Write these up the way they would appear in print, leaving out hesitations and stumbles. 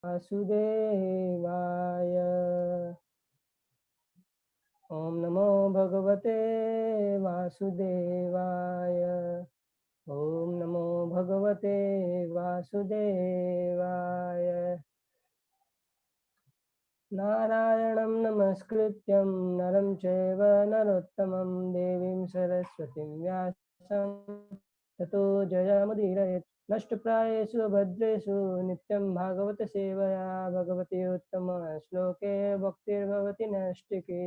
वासुदेवाय। ओम नमो भगवते वासुदेवाय। ओम नमो भगवते वासुदेवाय। नारायणं नमस्कृत्यं नरं चैव नरोत्तमं देवीं सरस्वतीं व्यासं ततो जयमुदीरयेत्। नष्टप्रायेषु भद्रेषु नित्यं भागवत सेवया भगवती उत्तम श्लोके भक्तिर्भवति नष्टिके।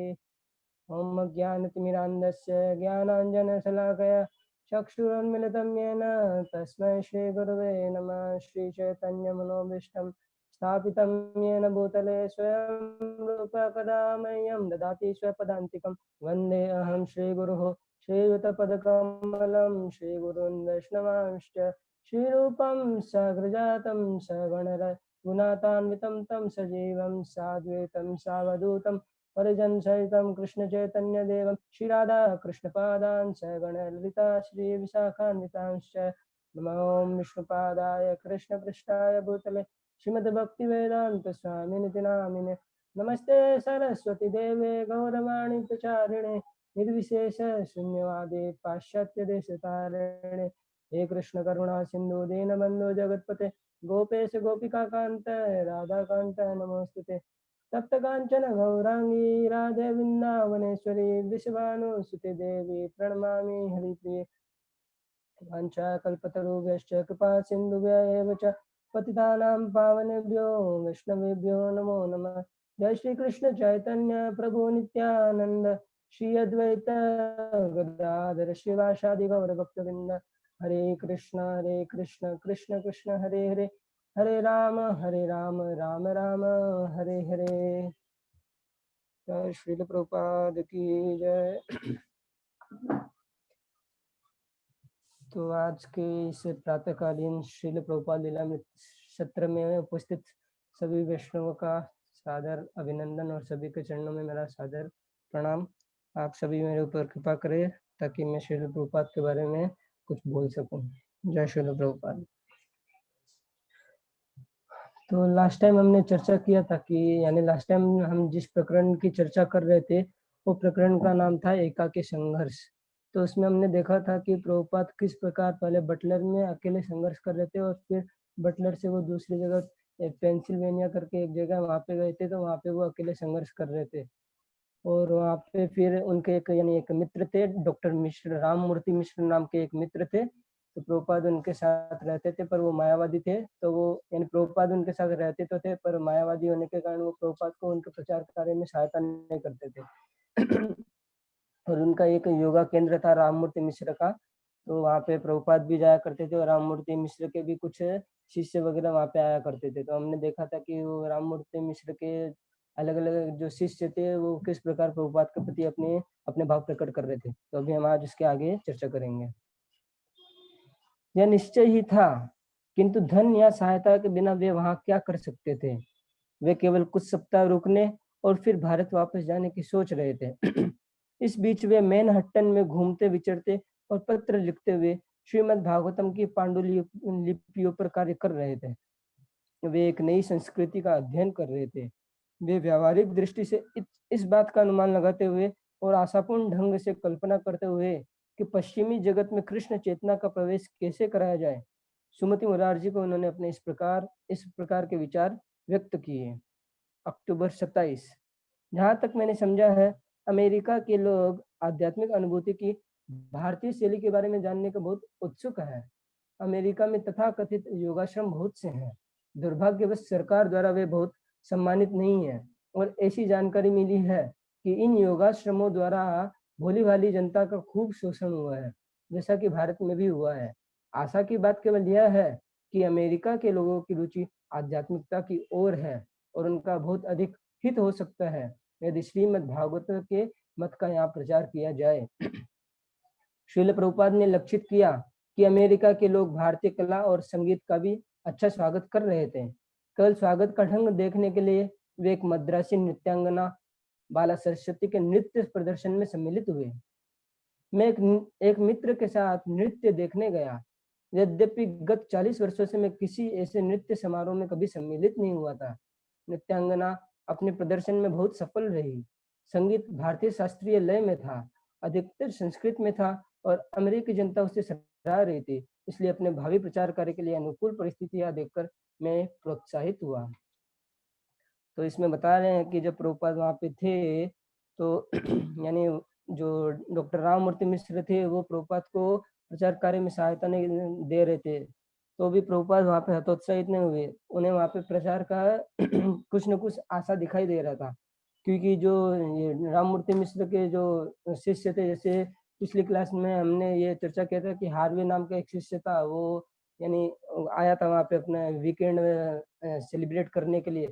ॐ ज्ञानतिमिरान्धस्य ज्ञानाञ्जनशलाकया चक्षुरुन्मिलितं येन तस्मै श्रीगुरवे नमः। श्रीचैतन्यमनोभीष्टं स्थापितं येन भूतले स्वयं रूप कदा मह्यं ददाति स्वपदान्तिकं। वन्दे अहं श्रीगुरुः श्रीयुतपदकमलं श्रीगुरून् वैष्णवांश्च। श्रीरूपं साग्रजातं सगणरघुनाथान्वितं तं सजीवं साद्वैतं सावधूतं परिजन सहितं कृष्ण चैतन्य देवं श्रीराधा कृष्णपादान् सगणललिता श्री विशाखान्वितांश्च। नमो विष्णुपादाय कृष्णपृष्ठाय भूतले श्रीमद्भक्तिवेदान्त स्वामिनिति नामिने। नमस्ते सरस्वती देवे गौरवाणी प्रचारिणे निर्विशेष शून्यवादे पाश्चात्य देशतारिणे। हे कृष्ण करुणा सिंधु दीनबंधु जगत्पते गोपेश गोपिका कांत राधाकांत नमोस्तुते। तप्त कांचन गौरांगी राधे वृंदावनेश्वरी विश्वानुसुते देवी प्रणमामि हरिप्रिये। वाञ्छाकल्पतरुभ्यश्च कृपा सिन्धुभ्यः च पतितानां पावनेभ्यो वैष्णवेभ्यो नमो नमः। जय श्री कृष्ण चैतन्य प्रभु नित्यानंद श्री अद्वैत गदाधर शिवासादि गौर भक्तवृंद। हरे कृष्ण कृष्ण कृष्ण हरे हरे हरे राम राम राम हरे हरे। जय श्रील प्रभुपाद की जय। तो आज के इस प्रातःकालीन श्रील प्रभुपाद लीलामृत सत्र में उपस्थित सभी वैष्णवों का सादर अभिनंदन और सभी के चरणों में मेरा सादर प्रणाम। आप सभी मेरे ऊपर कृपा करें ताकि मैं श्रील प्रभुपाद के बारे में कुछ बोल सकूं। जय श्रील प्रभुपाद। तो लास्ट टाइम हमने चर्चा किया था कि यानी लास्ट टाइम हम जिस प्रकरण की चर्चा कर रहे थे वो प्रकरण का नाम था एकाकी संघर्ष। तो उसमें हमने देखा था कि प्रभुपाद किस प्रकार पहले बटलर में अकेले संघर्ष कर रहे थे और फिर बटलर से वो दूसरी जगह पेंसिल्वेनिया करके एक जगह वहाँ पे गए थे, तो वहाँ पे वो अकेले संघर्ष कर रहे थे। और वहाँ पे फिर उनके एक मित्र थे, डॉक्टर मिश्र, राम मूर्ति मिश्र नाम के एक मित्र थे। तो प्रभुपाद उनके साथ रहते थे पर वो मायावादी थे। तो वो यानी प्रभुपाद उनके साथ रहते तो थे पर मायावादी होने के कारण वो प्रभुपाद को उनके प्रचार कार्य में सहायता नहीं करते थे। और उनका एक योगा केंद्र था राममूर्ति मिश्र का, तो वहाँ पे प्रभुपाद भी जाया करते थे और राममूर्ति मिश्र के भी कुछ शिष्य वगैरह वहाँ पे आया करते थे। तो हमने देखा था कि वो राममूर्ति मिश्र के अलग अलग जो शिष्य थे वो किस प्रकार प्रभुपाद के प्रति अपने भाव प्रकट कर रहे थे। तो अभी हम आज उसके आगे चर्चा करेंगे। यह निश्चय ही था, किंतु धन या सहायता के बिना वे वहां क्या कर सकते थे। वे केवल कुछ सप्ताह रुकने और फिर भारत वापस जाने की सोच रहे थे। इस बीच वे मैनहट्टन में घूमते विचरते और पत्र लिखते हुए श्रीमद् भागवतम की पांडुलिपियों पर कार्य कर रहे थे। वे एक नई संस्कृति का अध्ययन कर रहे थे। वे व्यावहारिक दृष्टि से इस बात का अनुमान लगाते हुए और आशापूर्ण ढंग से कल्पना करते हुए कि पश्चिमी जगत में कृष्ण चेतना का प्रवेश कैसे कराया जाए, सुमति मुरारजी को उन्होंने अपने इस प्रकार के विचार व्यक्त किए। अक्टूबर 27। जहाँ तक मैंने समझा है, अमेरिका के लोग आध्यात्मिक अनुभूति की भारतीय शैली के बारे में जानने को बहुत उत्सुक है। अमेरिका में तथाकथित योगाश्रम बहुत से हैं। दुर्भाग्यवश सरकार द्वारा वे बहुत सम्मानित नहीं है और ऐसी जानकारी मिली है कि इन योगाश्रमों द्वारा भोली भाली जनता का खूब शोषण हुआ है, जैसा कि भारत में भी हुआ है। आशा की बात केवल यह है कि अमेरिका के लोगों की रुचि आध्यात्मिकता की ओर है और उनका बहुत अधिक हित हो सकता है यदि श्रीमद् भागवत के मत का यहाँ प्रचार किया जाए। श्रील प्रभुपाद ने लक्षित किया कि अमेरिका के लोग भारतीय कला और संगीत का भी अच्छा स्वागत कर रहे थे। कल स्वागत का ढंग देखने के लिए वे एक मद्रासी नृत्यांगना बाला सरस्वती के नृत्य प्रदर्शन में सम्मिलित हुए। मैं एक मित्र के साथ नृत्य देखने गया। यद्यपि गत 40 वर्षों से मैं किसी ऐसे नृत्य समारोह में कभी सम्मिलित नहीं हुआ था। नृत्यांगना अपने प्रदर्शन में बहुत सफल रही। संगीत भारतीय शास्त्रीय लय में था, अधिकतर संस्कृत में था और अमेरिकी जनता उसे सराह रही थी। इसलिए अपने भावी प्रचार कार्य के लिए अनुकूल परिस्थितियां देखकर मैं प्रोत्साहित हुआ। तो इसमें बता रहे हैं कि जब प्रभुपाद वहाँ पे थे, तो यानी जो डॉक्टर राममूर्ति मिश्र थे, वो प्रभुपाद को प्रचार कार्य में सहायता नहीं दे रहे थे। तो भी प्रभुपाद वहाँ पे हतोत्साहित नहीं हुए। उन्हें वहाँ पे प्रचार का कुछ न कुछ आशा दिखाई दे रहा था। क्योंकि जो ये राममूर्ति मिश्र के जो शिष्य थे, जैसे पिछली क्लास में हमने ये चर्चा किया था कि हार्वे नाम का एक शिष्य था, वो यानी आया था वहाँ पे अपना वीकेंड सेलिब्रेट करने के लिए।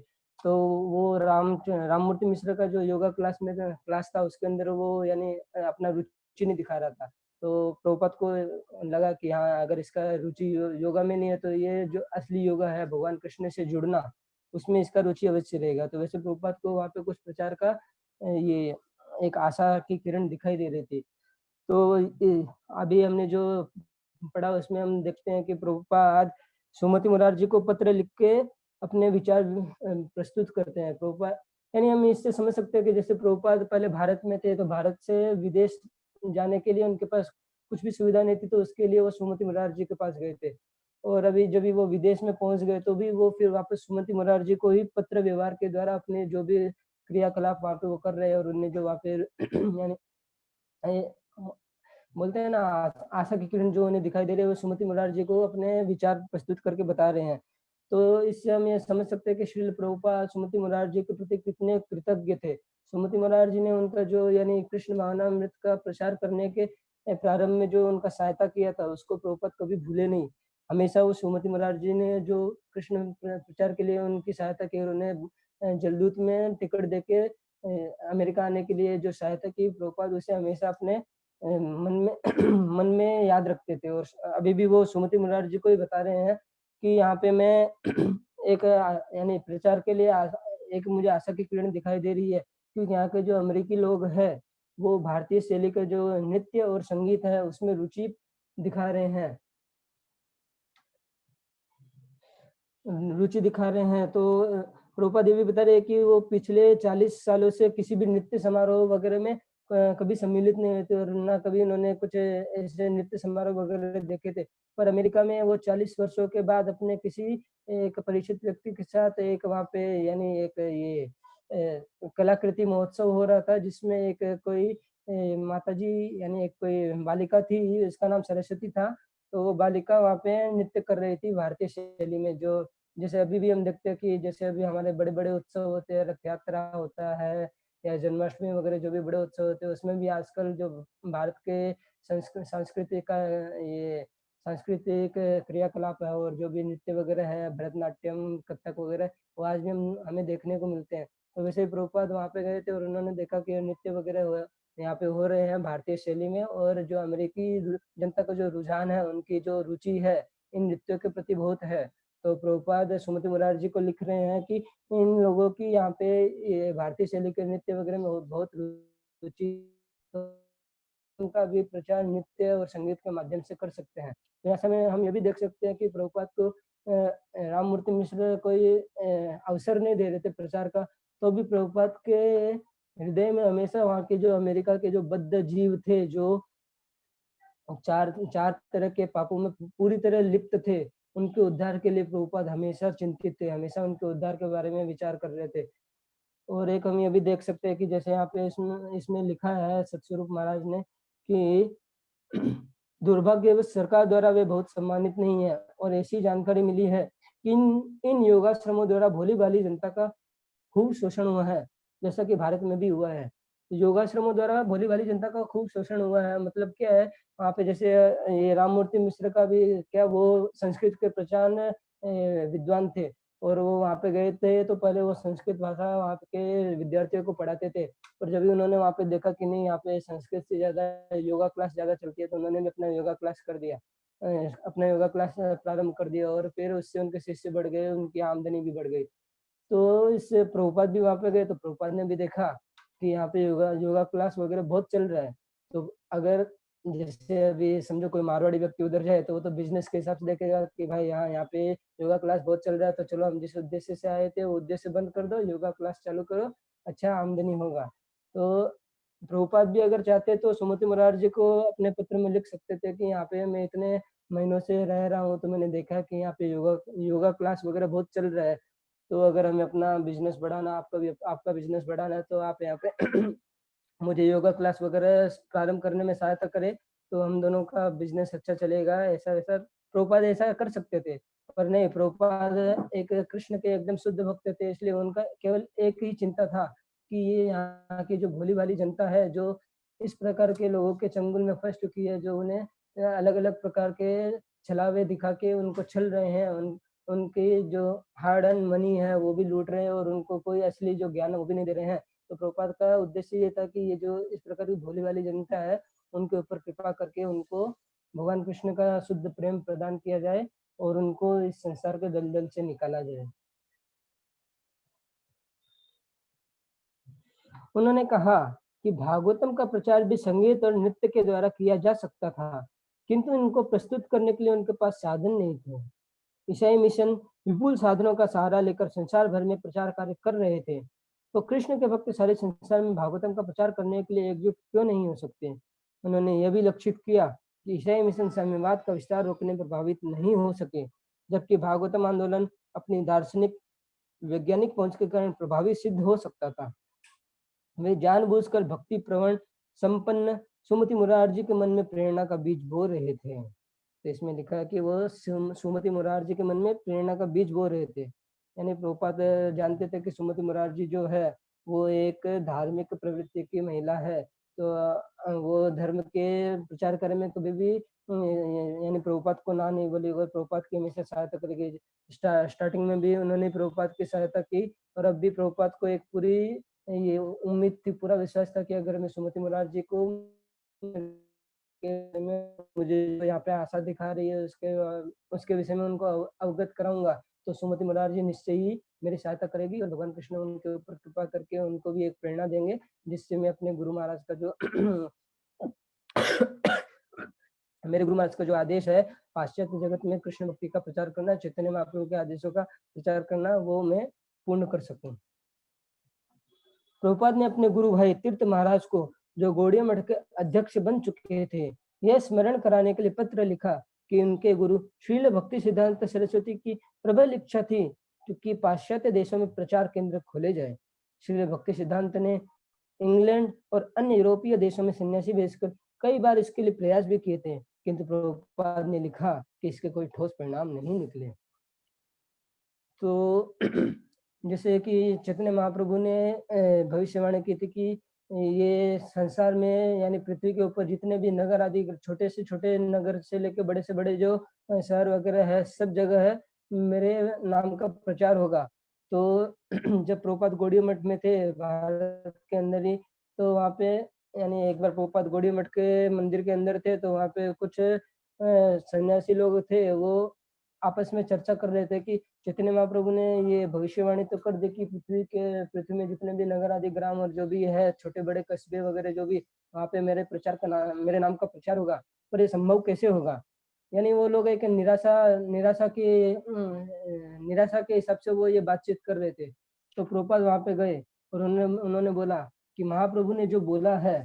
तो वो राममूर्ति मिश्र का जो योगा क्लास था, उसके अंदर वो यानी अपना रुचि नहीं दिखा रहा था। तो प्रभुपाद को लगा कि हाँ, अगर इसका रुचि योगा में नहीं है, तो ये जो असली योगा है, भगवान कृष्ण से जुड़ना, उसमें इसका रुचि अवश्य रहेगा। तो वैसे प्रभुपाद को वहाँ पे कुछ प्रचार का ये एक आशा की किरण दिखाई दे रही थी। तो अभी हमने जो पढ़ा, उसमें हम देखते हैं कि प्रभुपाद सुमति मुरारजी को पत्र लिख के अपने विचार प्रस्तुत करते हैं। प्रभुपाद यानी हम इससे समझ सकते हैं कि जैसे प्रभुपाद पहले भारत में थे, तो भारत से विदेश जाने के लिए उनके पास कुछ भी सुविधा नहीं थी, तो उसके लिए वो सुमति मुरारजी के पास गए थे। और अभी जब भी वो विदेश में पहुंच गए, तो भी वो फिर वापस सुमति मुरारजी को ही पत्र व्यवहार के द्वारा अपने जो भी क्रियाकलाप वहाँ पे वो कर रहे हैं, और उन्हें जो वहाँ पे यानी बोलते हैं ना, आशा की किरण जो उन्हें दिखाई दे रही है, वो सुमति मुरारजी को अपने विचार प्रस्तुत करके बता रहे हैं। तो इससे हम ये समझ सकते हैं कि श्रील प्रभुपाद सुमति मुरारजी के प्रति कितने कृतज्ञ थे। सुमति मुरारजी ने उनका जो यानी कृष्ण भावनामृत का प्रचार करने के प्रारंभ में जो उनका सहायता किया था, उसको प्रभुपाद कभी भूले नहीं। हमेशा वो सुमति मुरारजी ने जो कृष्ण प्रचार के लिए उनकी सहायता की, और उन्हें जलदूत में टिकट देके अमेरिका आने के लिए जो सहायता की, प्रभुपाद उसे हमेशा अपने मन में मन में याद रखते थे। और अभी भी वो सुमति मुरारजी को ही बता रहे हैं कि यहाँ पे मैं एक यानी प्रचार के लिए एक मुझे आशा की किरण दिखाई दे रही है, क्योंकि यहाँ के जो अमेरिकी लोग हैं, वो भारतीय शैली का जो नृत्य और संगीत है, उसमें रुचि दिखा रहे हैं। रुचि दिखा रहे हैं। तो रूपा देवी बता रही है कि वो पिछले 40 सालों से किसी भी नृत्य समारोह वगैरह में कभी सम्मिलित नहीं हुए थे, और ना कभी उन्होंने कुछ ऐसे नृत्य समारोह वगैरह देखे थे। पर अमेरिका में वो 40 वर्षों के बाद अपने किसी एक परिचित व्यक्ति के साथ एक वहाँ पे यानी एक ये कलाकृति महोत्सव हो रहा था, जिसमें एक कोई माताजी यानी एक कोई बालिका थी, इसका नाम सरस्वती था। तो वो बालिका वहाँ पे नृत्य कर रही थी भारतीय शैली में। जो जैसे अभी भी हम देखते हैं कि जैसे अभी हमारे बड़े-बड़े उत्सव होते हैं, रथ यात्रा होता है या जन्माष्टमी वगैरह, जो भी बड़े उत्सव होते हैं, उसमें भी आजकल जो भारत के ये सांस्कृतिक क्रियाकलाप है, और जो भी नृत्य वगैरह है, भरतनाट्यम, कथक वगैरह, वो आज भी हमें देखने को मिलते हैं। तो वैसे ही प्रभुपाद वहाँ पे गए थे, और उन्होंने देखा कि नृत्य वगैरह यहाँ पे हो रहे हैं भारतीय शैली में, और जो अमेरिकी जनता का जो रुझान है, उनकी जो रुचि है इन नृत्यों के प्रति बहुत है। तो प्रभुपाद सुमति मुरारजी को लिख रहे हैं कि इन लोगों की यहाँ पे ये भारतीय शैली के नृत्य वगैरह में बहुत रुचि, तो उनका भी प्रचार नृत्य और संगीत के माध्यम से कर सकते हैं। तो ऐसे में हम ये भी देख सकते हैं कि प्रभुपाद को राममूर्ति मिश्र कोई अवसर नहीं दे रहे थे प्रचार का, तो भी प्रभुपाद के हृदय में हमेशा वहाँ के जो अमेरिका के जो बद्ध जीव थे, जो चार चार तरह के पापों में पूरी तरह लिप्त थे, उनके उद्धार के लिए प्रभुपाद हमेशा चिंतित थे, हमेशा उनके उद्धार के बारे में विचार कर रहे थे। और एक हम ये भी देख सकते हैं कि जैसे यहाँ पे इसमें इसमें लिखा है सतस्वरूप महाराज ने कि दुर्भाग्यवश सरकार द्वारा वे बहुत सम्मानित नहीं है, और ऐसी जानकारी मिली है कि इन इन योगाश्रमों द्वारा भोली भाली जनता का खूब शोषण हुआ है, जैसा कि भारत में भी हुआ है। योगाश्रमों द्वारा भोली भाली जनता का खूब शोषण हुआ है, मतलब क्या है, वहाँ पे जैसे ये राममूर्ति मिश्र का भी क्या, वो संस्कृत के प्रचार विद्वान थे, और वो वहाँ पे गए थे, तो पहले वो संस्कृत भाषा वहाँ के विद्यार्थियों को पढ़ाते थे। और जब भी उन्होंने वहाँ पे देखा कि नहीं, यहाँ पे संस्कृत से ज़्यादा योगा क्लास ज़्यादा चलती है, तो उन्होंने भी अपना योगा क्लास कर दिया, अपना योगा क्लास प्रारंभ कर दिया, और फिर उससे उनके शिष्य बढ़ गए, उनकी आमदनी भी बढ़ गई। तो इससे प्रभुपाद भी वहाँ पे गए, तो प्रभुपाद ने भी देखा कि यहाँ पे योगा योगा क्लास वगैरह बहुत चल रहा है। तो अगर जैसे अभी समझो कोई मारवाड़ी व्यक्ति उधर जाए तो वो तो बिजनेस के हिसाब से देखेगा कि भाई यहाँ यहाँ पे योगा क्लास बहुत चल रहा है, तो चलो हम जिस उद्देश्य से आए थे वो उद्देश्य बंद कर दो, योगा क्लास चालू करो, अच्छा आमदनी होगा। तो प्रभुपाद भी अगर चाहते तो सुमति मुरारजी को अपने पत्र में लिख सकते थे कि यहाँ पे मैं इतने महीनों से रह रहा हूँ, तो मैंने देखा कि यहाँ पे योगा योगा क्लास वगैरह बहुत चल रहा है, तो अगर हमें अपना बिजनेस बढ़ाना, आपका बिजनेस बढ़ाना है, तो आप यहाँ पे मुझे योगा क्लास वगैरह प्रारंभ करने में सहायता करे, तो हम दोनों का बिजनेस अच्छा चलेगा, ऐसा वैसा प्रभुपाद ऐसा कर सकते थे। पर नहीं, प्रभुपाद एक कृष्ण के एकदम शुद्ध भक्त थे, इसलिए उनका केवल एक ही चिंता था कि ये यहाँ की जो भोली भाली जनता है, जो इस प्रकार के लोगों के चंगुल में फंस चुकी है, जो उन्हें अलग अलग प्रकार के छलावे दिखा के उनको छल रहे हैं, उनकी जो हार्ड अर्न मनी है वो भी लूट रहे हैं, और उनको कोई असली जो ज्ञान है वो भी नहीं दे रहे हैं। तो प्रभुपाद का उद्देश्य ये था कि ये जो इस प्रकार की भोली वाली जनता है, उनके ऊपर कृपा करके उनको भगवान कृष्ण का शुद्ध प्रेम प्रदान किया जाए और उनको इस संसार के दलदल से निकाला जाए। उन्होंने कहा कि भागवतम का प्रचार भी संगीत और नृत्य के द्वारा किया जा सकता था, किंतु इनको प्रस्तुत करने के लिए उनके पास साधन नहीं थे। ईसाई मिशन विपुल साधनों का सहारा लेकर संसार भर में प्रचार कार्य कर रहे थे, तो कृष्ण के भक्त सारे संसार में भागवतम का प्रचार करने के लिए एकजुट क्यों नहीं हो सकते। उन्होंने यह भी लक्षित किया कि ईसाई मिशन साम्यवाद का विस्तार रोकने पर प्रभावित नहीं हो सके, जबकि भागवतम आंदोलन अपनी दार्शनिक वैज्ञानिक पहुंच के कारण प्रभावी सिद्ध हो सकता था। वे जानबूझकर भक्ति प्रवण संपन्न सुमति मुरारजी के मन में प्रेरणा का बीज बो रहे थे। तो इसमें लिखा है कि वो सुमति मुरारजी के मन में प्रेरणा का बीज बो रहे थे, यानी प्रभुपाद जानते थे कि सुमति मुरारजी जो है वो एक धार्मिक प्रवृत्ति की महिला है, तो वो धर्म के प्रचार करने में कभी भी यानी प्रभुपाद को ना नहीं बोली, और प्रभुपाद की हमेशा सहायता करेगी। स्टार्टिंग में भी उन्होंने प्रभुपाद की सहायता की, और अब भी प्रभुपाद को एक पूरी ये उम्मीद थी, पूरा विश्वास था कि अगर मैं सुमति मुरारजी को मुझे यहाँ पे आशा दिखा रही है उसके विषय में उनको अवगत कराऊंगा, तो सुमति मुरारजी निश्चय ही मेरी सहायता करेगी, और भगवान कृष्ण उनके ऊपर कृपा करके उनको भी एक प्रेरणा देंगे, जिससे मैं अपने गुरु महाराज का जो मेरे गुरु महाराज का जो आदेश है पाश्चात्य जगत में कृष्ण भक्ति का प्रचार करना, चैतन्य महाप्रभु के आदेशों का प्रचार करना, वो मैं पूर्ण कर सकूं। प्रभुपाद ने अपने गुरु भाई तीर्थ महाराज को, जो गौड़िया मठ के अध्यक्ष बन चुके थे, यह स्मरण कराने के लिए पत्र लिखा कि उनके गुरु श्रील भक्ति सिद्धांत सरस्वती की प्रबल इच्छा थी कि पाश्चात्य देशों में प्रचार केंद्र खोले जाए। श्रील भक्ति सिद्धांत ने इंग्लैंड और अन्य यूरोपीय देशों में सन्यासी भेजकर कई बार इसके लिए प्रयास भी किए थे, किंतु प्रभुपाद ने लिखा कि इसके कोई ठोस परिणाम नहीं निकले। तो जैसे कि चैतन्य महाप्रभु ने भविष्यवाणी की थी कि ये संसार में यानी पृथ्वी के ऊपर जितने भी नगर आदि, छोटे से छोटे नगर से लेकर बड़े से बड़े जो शहर वगैरह है, सब जगह है मेरे नाम का प्रचार होगा। तो जब प्रभुपाद गौड़िया मठ में थे भारत के अंदर ही, तो वहाँ पे यानी एक बार प्रभुपाद गौड़िया मठ के मंदिर के अंदर थे, तो वहाँ पे कुछ सन्यासी लोग थे, वो आपस में चर्चा कर रहे थे कि चैतन्य महाप्रभु ने ये भविष्यवाणी तो कर दी कि पृथ्वी में जितने भी नगर आदि ग्राम और जो भी है छोटे बड़े कस्बे वगैरह जो भी, वहाँ पे मेरे नाम का प्रचार होगा, पर ये संभव कैसे होगा। यानी वो लोग एक निराशा के हिसाब से वो ये बातचीत कर रहे थे। तो प्रभुपाद वहाँ पे गए और उन्होंने बोला कि महाप्रभु ने जो बोला है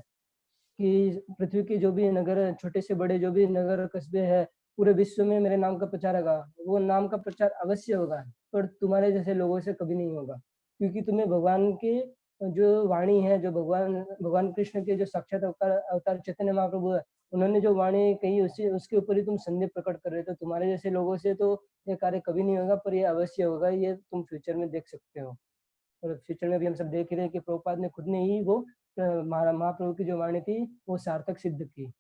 कि पृथ्वी की जो भी नगर, छोटे से बड़े जो भी नगर कस्बे हैं, पूरे विश्व में मेरे नाम का प्रचार होगा, वो नाम का प्रचार अवश्य होगा, पर तुम्हारे जैसे लोगों से कभी नहीं होगा, क्योंकि तुम्हें भगवान के जो वाणी है, जो भगवान कृष्ण के जो साक्षात अवतार चैतन्य महाप्रभु है, उन्होंने जो वाणी कही उसके ऊपर ही तुम संदेह प्रकट कर रहे हो, तो तुम्हारे जैसे लोगों से तो ये कार्य कभी नहीं होगा, पर ये अवश्य होगा, ये तुम फ्यूचर में देख सकते हो। और फ्यूचर में भी हम सब देख रहे हैं कि प्रभुपाद ने खुद ने ही वो महाप्रभु की जो वाणी थी वो सार्थक सिद्ध की।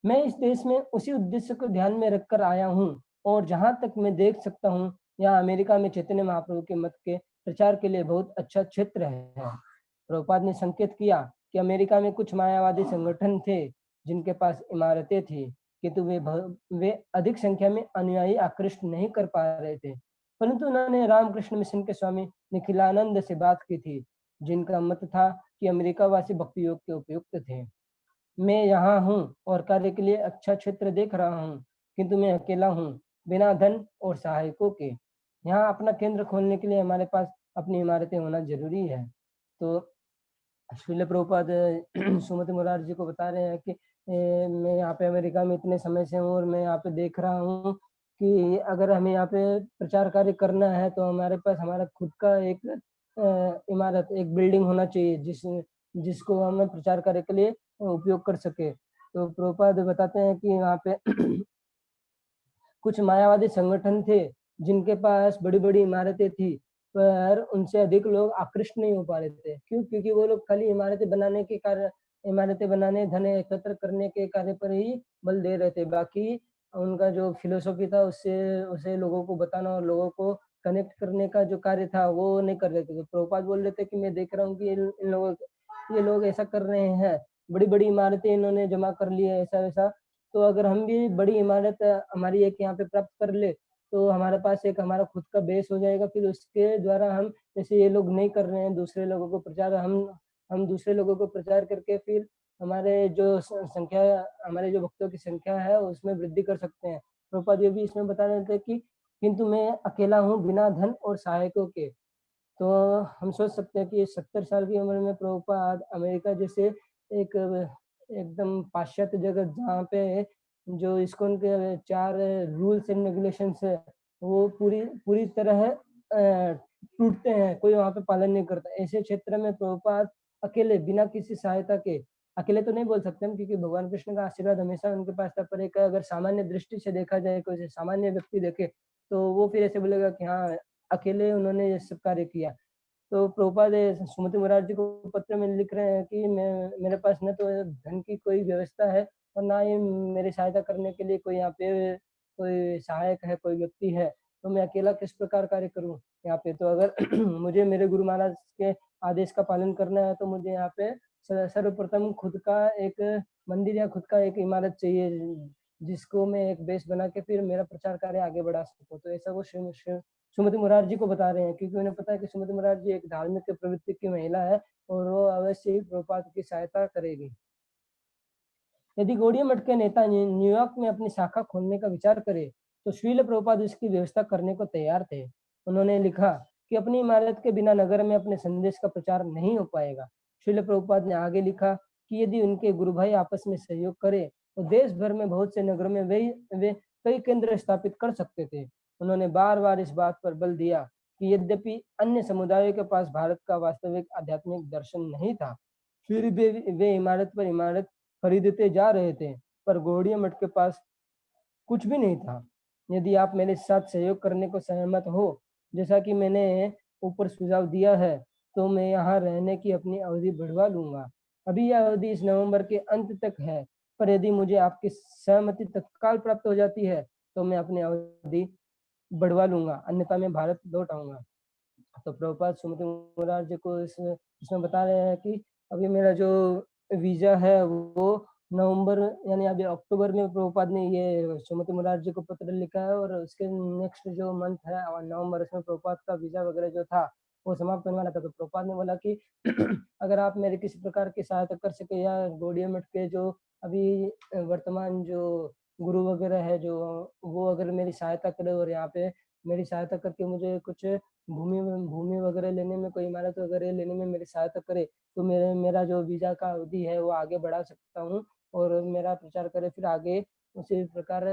मैं इस देश में उसी उद्देश्य को ध्यान में रखकर आया हूँ, और जहाँ तक मैं देख सकता हूँ यहाँ अमेरिका में चैतन्य महाप्रभु के मत के प्रचार के लिए बहुत अच्छा क्षेत्र है। प्रभुपाद ने संकेत किया कि अमेरिका में कुछ मायावादी संगठन थे जिनके पास इमारतें थी, किंतु वे अधिक संख्या में अनुयायी आकृष्ट नहीं कर पा रहे थे, परंतु उन्होंने रामकृष्ण मिशन के स्वामी निखिलानंद से बात की थी, जिनका मत था कि अमेरिका वासी भक्ति योग के उपयुक्त थे। मैं यहाँ हूँ और कार्य के लिए अच्छा क्षेत्र देख रहा हूँ, किंतु मैं अकेला हूँ, बिना धन और सहायकों के। यहाँ अपना केंद्र खोलने के लिए हमारे पास अपनी इमारतें होना ज़रूरी है। तो श्रील प्रभुपाद सुमति मुरार जी को बता रहे हैं कि मैं यहाँ पे अमेरिका में इतने समय से हूँ और मैं यहाँ पे देख रहा हूँ कि अगर हमें यहाँ पे प्रचार कार्य करना है तो हमारे पास हमारा खुद का एक इमारत, एक बिल्डिंग होना चाहिए जिसको हम प्रचार कार्य के लिए उपयोग कर सके। तो प्रभुपाद बताते हैं कि वहाँ पे कुछ मायावादी संगठन थे जिनके पास बड़ी-बड़ी इमारतें थी, पर उनसे अधिक लोग आकृष्ट नहीं हो पा रहे थे। क्यों? क्योंकि वो लोग खाली इमारतें बनाने, धन एकत्र करने के कार्य पर ही बल दे रहे थे। बाकी उनका जो फ़िलॉसफ़ी था उससे उसे लोगों को बताना और लोगों को कनेक्ट करने का जो कार्य था वो नहीं कर रहे थे। तो प्रभुपाद बोल रहे थे कि मैं देख रहा हूँ कि ये लोग ऐसा कर रहे हैं, बड़ी-बड़ी इमारतें इन्होंने जमा कर ली है ऐसा-वैसा। तो अगर हम भी बड़ी इमारत हमारी एक यहाँ पे प्राप्त कर ले, तो हमारे पास एक हमारा खुद का बेस हो जाएगा, फिर उसके द्वारा हम जैसे ये लोग नहीं कर रहे हैं, दूसरे लोगों को प्रचार हम दूसरे लोगों को प्रचार करके फिर हमारे जो संख्या हमारे जो भक्तों की संख्या है, उसमें वृद्धि कर सकते हैं। प्रभुपाद ये भी इसमें बता रहे थे कि किंतु मैं अकेला हूँ बिना धन और सहायकों के। तो हम सोच सकते हैं कि 70 साल की उम्र में प्रभुपाद अमेरिका जैसे एक एकदम पाश्चात्य जगत जहाँ पे जो इस्कॉन के 4 रूल्स एंड रेगुलेशंस है, वो पूरी पूरी तरह टूटते हैं, कोई वहाँ पे पालन नहीं करता। ऐसे क्षेत्र में प्रभुपाद अकेले बिना किसी सहायता के अकेले तो नहीं बोल सकते हम क्योंकि भगवान कृष्ण का आशीर्वाद हमेशा उनके पास था, पर एक अगर सामान्य दृष्टि से देखा जाए, कोई सामान्य व्यक्ति देखे, तो वो फिर ऐसे बोलेगा कि हाँ, अकेले उन्होंने ये सब कार्य किया। तो प्रभुपाद सुमति महाराज जी को पत्र में लिख रहे हैं कि मैं मेरे पास न तो धन की कोई व्यवस्था है और ना ही मेरी सहायता करने के लिए कोई यहाँ पे कोई सहायक है, कोई व्यक्ति है। तो मैं अकेला किस प्रकार कार्य करूँ यहाँ पे? तो अगर मुझे मेरे गुरु महाराज के आदेश का पालन करना है तो मुझे यहाँ पे सर्वप्रथम खुद का एक मंदिर या खुद का एक इमारत चाहिए जिसको मैं एक बेस बना के फिर मेरा प्रचार कार्य आगे बढ़ा सकूँ। तो ऐसा वो सुमति मुरारजी को बता रहे हैं क्योंकि उन्हें पता है कि सुमति मुरारजी एक धार्मिक प्रवृत्ति की महिला है और वो अवश्य ही प्रभुपाद की सहायता करेगी। यदि गौड़िया मठ के नेता न्यूयॉर्क में अपनी शाखा खोलने का विचार करे तो श्रील प्रभुपाद इसकी व्यवस्था करने को तैयार थे। उन्होंने लिखा कि अपनी इमारत के बिना नगर में अपने संदेश का प्रचार नहीं हो पाएगा। श्रील प्रभुपाद ने आगे लिखा कि यदि उनके गुरु भाई आपस में सहयोग करें तो देश भर में बहुत से नगरों में वे कई केंद्र स्थापित कर सकते थे। उन्होंने बार बार इस बात पर बल दिया कि यद्यपि अन्य समुदायों के पास भारत का वास्तविक आध्यात्मिक दर्शन नहीं था, फिर भी वे इमारत पर इमारत खरीदते जा रहे थे, पर गौड़िया मठ के पास कुछ भी नहीं था। यदि आप मेरे साथ सहयोग करने को सहमत हो, जैसा कि मैंने ऊपर सुझाव दिया है, तो मैं यहाँ रहने की अपनी अवधि बढ़वा लूँगा। अभी यह अवधि इस नवंबर के अंत तक है, पर यदि मुझे आपकी सहमति तत्काल प्राप्त हो जाती है, तो मैं अपनी अवधि बढ़वा लूँगा, अन्यथा मैं भारत लौट आऊँगा। तो प्रभुपाद सुमति मुरार जी को इसमें बता रहे हैं कि अभी मेरा जो वीज़ा है वो नवंबर यानी अभी अक्टूबर में प्रभुपाद ने ये सुमति मुरार जी को पत्र लिखा है और उसके नेक्स्ट जो मंथ है नवंबर उसमें प्रभुपाद का वीज़ा वगैरह जो था वो समाप्त होने वाला था। तो प्रभुपाद ने बोला कि अगर आप मेरे किसी प्रकार की सहायता कर सके या गौड़िया मठ के जो अभी वर्तमान जो गुरु वगैरह है जो वो अगर मेरी सहायता करे और यहाँ पे मेरी सहायता करके मुझे कुछ भूमि वगैरह लेने में, कोई इमारत वगैरह लेने में मेरी सहायता करे, तो मेरा जो वीज़ा का अवधि है वो आगे बढ़ा सकता हूँ और मेरा प्रचार करे फिर आगे उसी प्रकार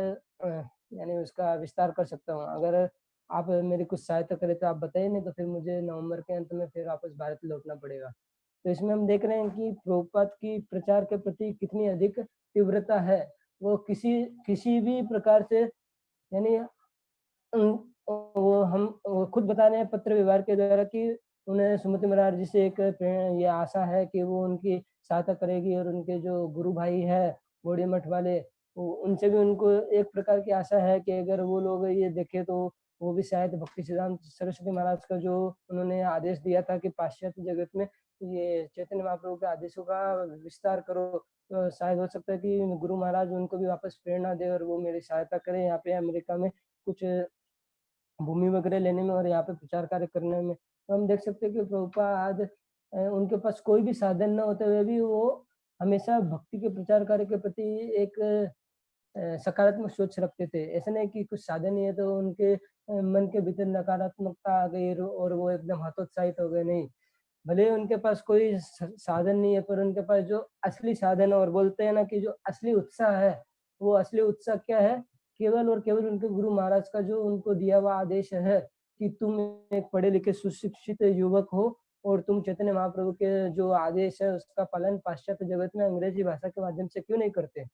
यानी उसका विस्तार कर सकता हूँ। अगर आप मेरी कुछ सहायता करें तो आप बताइए, नहीं तो फिर मुझे नवंबर के अंत में फिर वापस भारत लौटना पड़ेगा। तो इसमें हम देख रहे हैं कि प्रभुपाद की प्रचार के प्रति कितनी अधिक तीव्रता है। वो किसी किसी भी प्रकार से यानी उन वो खुद बता रहे हैं पत्र व्यवहार के द्वारा कि उन्हें सुमति महाराज जी से एक ये आशा है कि वो उनकी सहायता करेगी और उनके जो गुरु भाई है गौड़िया मठ वाले उनसे भी उनको एक प्रकार की आशा है कि अगर वो लोग ये देखें तो वो भी शायद भक्ति सिद्धांत सरस्वती महाराज का जो उन्होंने आदेश दिया था कि पाश्चात्य जगत में ये चैतन्य महाप्रभु के आदेशों का विस्तार करो, तो शायद हो सकता है कि गुरु महाराज उनको भी वापस प्रेरणा दे और वो मेरी सहायता करें यहाँ पे अमेरिका में कुछ भूमि वगैरह लेने में और यहाँ पे प्रचार कार्य करने में। तो हम देख सकते हैं कि प्रभुपाद उनके पास कोई भी साधन ना होते हुए भी वो हमेशा भक्ति के प्रचार कार्य के प्रति एक सकारात्मक सोच रखते थे। ऐसा नहीं कि कुछ साधन नहीं है तो उनके मन के भीतर नकारात्मकता आ गई और वो एकदम हतोत्साहित हो गए, नहीं। भले ही उनके पास कोई साधन नहीं है, पर उनके पास जो असली साधन है, और बोलते हैं ना कि जो असली उत्साह है, वो असली उत्साह क्या है? केवल और केवल उनके गुरु महाराज का जो उनको दिया हुआ आदेश है कि तुम एक पढ़े लिखे सुशिक्षित युवक हो और तुम चैतन्य महाप्रभु के जो आदेश है उसका पालन पाश्चात्य जगत में अंग्रेजी भाषा के माध्यम से क्यों नहीं करते?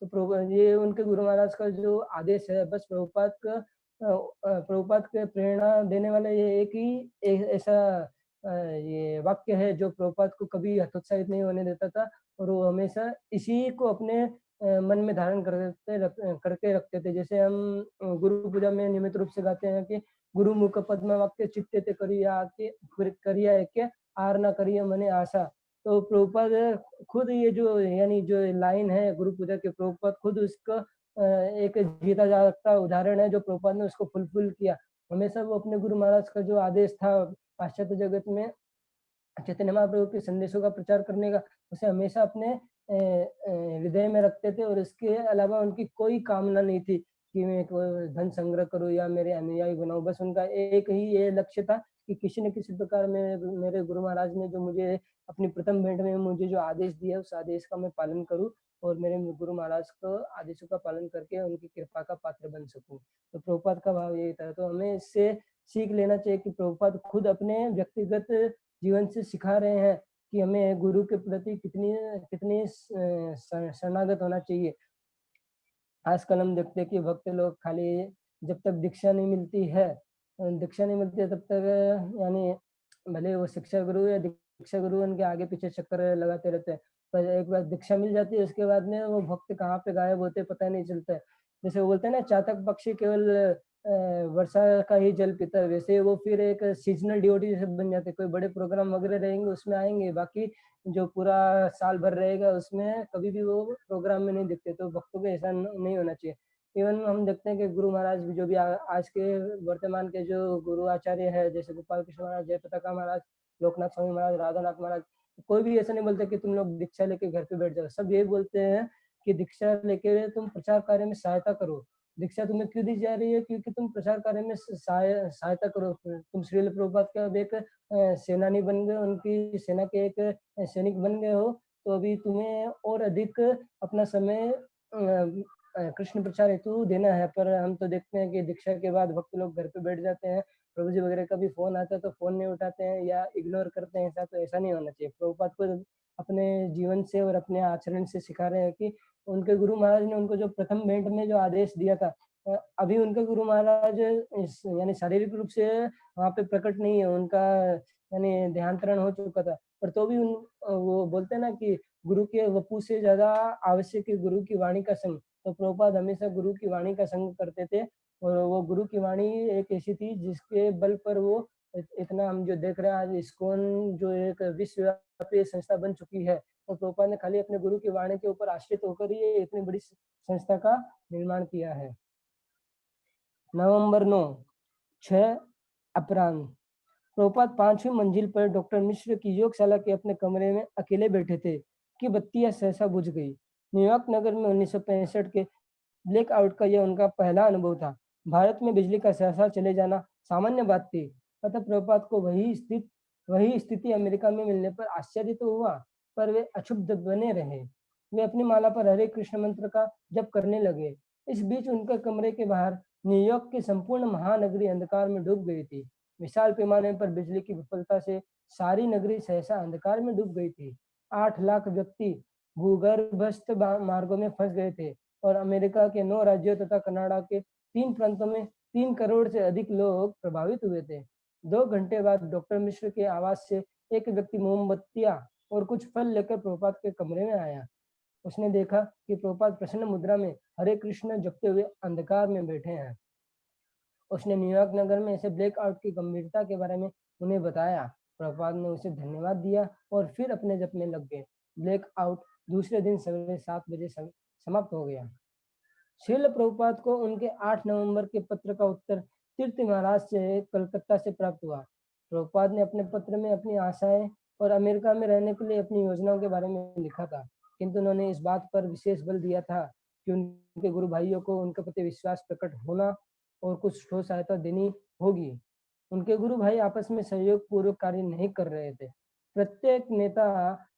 तो ये उनके गुरु महाराज का जो आदेश है, बस प्रभुपाद के प्रेरणा देने वाला ये एक ही ऐसा ये वाक्य है जो प्रभुपाद को कभी हतोत्साहित नहीं होने देता था, और वो हमेशा इसी को अपने मन में धारण करके रखते थे। जैसे हम गुरु पूजा में नियमित रूप से गाते हैं कि गुरु मुख पद्म वाक्य चित्ते ते करिया ऐक्य आर ना करिया मने आशा। तो प्रभुपाद खुद ये जो यानी जो लाइन है गुरु पूजा के, प्रभुपाद खुद उसका एक जीता जागता उदाहरण है जो प्रभुपाद ने उसको फुलफिल किया। हमेशा वो अपने गुरु महाराज का जो आदेश था पाश्चात्य जगत में चैतन्य महाप्रभु के संदेशों का प्रचार करने का, उसे हमेशा अपने हृदय में रखते थे, और इसके अलावा उनकी कोई कामना नहीं थी कि मैं धन संग्रह करूं या मेरे अनुयायी बनाऊं। बस उनका एक ही ये लक्ष्य था कि किसी न किसी प्रकार मेरे गुरु महाराज ने जो मुझे अपनी प्रथम भेंट में मुझे जो आदेश दिया, उस आदेश का मैं पालन करूं और मेरे गुरु महाराज को आदेशों का पालन करके उनकी कृपा का पात्र बन सकूं। तो प्रभुपाद का भाव यही था। तो हमें इससे सीख लेना चाहिए कि प्रभुपाद खुद अपने व्यक्तिगत जीवन से सिखा रहे हैं कि हमें गुरु के प्रति कितनी कितनी शरणागत होना चाहिए। आजकल हम देखते हैं कि भक्त लोग खाली जब तक दीक्षा नहीं मिलती है, तब तक यानी भले वो शिक्षा गुरु या दीक्षा गुरु उनके आगे पीछे चक्कर लगाते रहते हैं, पर एक बार दीक्षा मिल जाती है उसके बाद में वो भक्त कहाँ पे गायब होते हैं पता नहीं चलता है। जैसे वो बोलते हैं ना, चातक पक्षी केवल वर्षा का ही जल पीता है, वैसे वो फिर एक सीजनल डिवोटी जैसे बन जाते हैं। कोई बड़े प्रोग्राम वगैरह रहेंगे उसमें आएंगे, बाकी जो पूरा साल भर रहेगा उसमें कभी भी वो प्रोग्राम में नहीं दिखते। तो भक्तों को ऐसा नहीं होना चाहिए। इवन हम देखते हैं कि गुरु महाराज भी जो भी आज के वर्तमान के जो गुरु आचार्य है, जैसे गोपाल कृष्ण महाराज, जयप्रताका महाराज, लोकनाथ स्वामी महाराज, राधानाथ महाराज, कोई भी ऐसा नहीं बोलते कि तुम लोग दीक्षा लेके घर पे बैठ जाओ। सब ये बोलते हैं कि दीक्षा लेके तुम प्रचार कार्य में सहायता करो। दीक्षा तुम्हें क्यों दी जा रही है? क्योंकि तुम प्रचार कार्य में सहायता करो। तुम श्रील प्रभुपाद का अब एक सेनानी बन गए, उनकी सेना के एक सैनिक बन गए हो, तो अभी तुम्हें और अधिक अपना समय कृष्ण प्रचार हेतु देना है। पर हम तो देखते हैं कि दीक्षा के बाद भक्त लोग घर पे बैठ जाते हैं, प्रभु जी वगैरह का भी फोन आता है तो फोन नहीं उठाते हैं या इग्नोर करते हैं। ऐसा तो ऐसा नहीं होना चाहिए। प्रभुपाद को अपने जीवन से और अपने आचरण से सिखा रहे हैं कि उनके गुरु महाराज ने उनको जो प्रथम भेंट में जो आदेश दिया था, अभी उनके गुरु महाराज यानी शारीरिक रूप से वहाँ पे प्रकट नहीं है, उनका यानी देहांतरण हो चुका था, पर तो भी वो बोलते हैं ना कि गुरु के वपू से ज्यादा आवश्यक है गुरु की वाणी का संग। तो प्रभुपाद हमेशा गुरु की वाणी का संग करते थे, और वो गुरु की वाणी एक ऐसी थी जिसके बल पर वो इतना हम जो देख रहे हैं आज इस्कॉन जो एक विश्वव्यापी संस्था बन चुकी है, तो प्रभुपाद ने खाली अपने गुरु की वाणी के ऊपर आश्रित होकर ही ये इतनी बड़ी संस्था का निर्माण किया है। नवंबर 9, 6 अपराह्न। प्रभुपाद 5वीं मंजिल पर डॉक्टर मिश्र की योगशाला के अपने कमरे में अकेले बैठे थे कि बत्तियां सहसा बुझ गई। न्यूयॉर्क नगर में 1965 के ब्लैकआउट का यह उनका पहला अनुभव था। भारत में बिजली का सहसा चले जाना सामान्य बात थी, अतः प्रभुपाद को वही स्थिति अमेरिका में मिलने पर आश्चर्य तो हुआ, पर वे अक्षुब्ध बने रहे। वे अपनी माला पर हरे कृष्ण मंत्र का जप करने लगे। इस बीच उनके कमरे के बाहर न्यूयॉर्क की संपूर्ण महानगरी अंधकार में डूब गई थी। विशाल पैमाने पर बिजली की विफलता से सारी नगरी सहसा अंधकार में डूब गई थी। 8 लाख व्यक्ति भूगर्भस्थ मार्गों में फंस गए थे, और अमेरिका के 9 राज्यों तथा कनाडा के 3 प्रांतों में 3 करोड़ से अधिक लोग प्रभावित हुए थे। 2 घंटे बाद डॉक्टर मिश्र के आवास से एक व्यक्ति मोमबत्तियां और कुछ फल लेकर प्रभुपाद के कमरे में आया। उसने देखा कि प्रभुपाद प्रसन्न मुद्रा में हरे कृष्ण जपते हुए अंधकार में बैठे हैं। उसने न्यूयॉर्क नगर में ऐसे ब्लैकआउट की गंभीरता के बारे में उन्हें बताया। प्रभुपाद ने उसे धन्यवाद दिया और फिर अपने जप में लग गए। ब्लैकआउट दूसरे दिन सवेरे 7 बजे समाप्त हो गया। श्रील प्रभुपाद को उनके 8 नवंबर के पत्र का उत्तर तीर्थ महाराज से कलकत्ता से प्राप्त हुआ। प्रभुपाद ने अपने पत्र में अपनी आशाएं और अमेरिका में रहने के लिए अपनी योजनाओं के बारे में लिखा था। किंतु उन्होंने इस बात पर विशेष बल दिया था कि उनके गुरु भाइयों को उनके प्रति विश्वास प्रकट होना और कुछ ठोस सहायता देनी होगी। उनके गुरु भाई आपस में सहयोग पूर्वक कार्य नहीं कर रहे थे। प्रत्येक नेता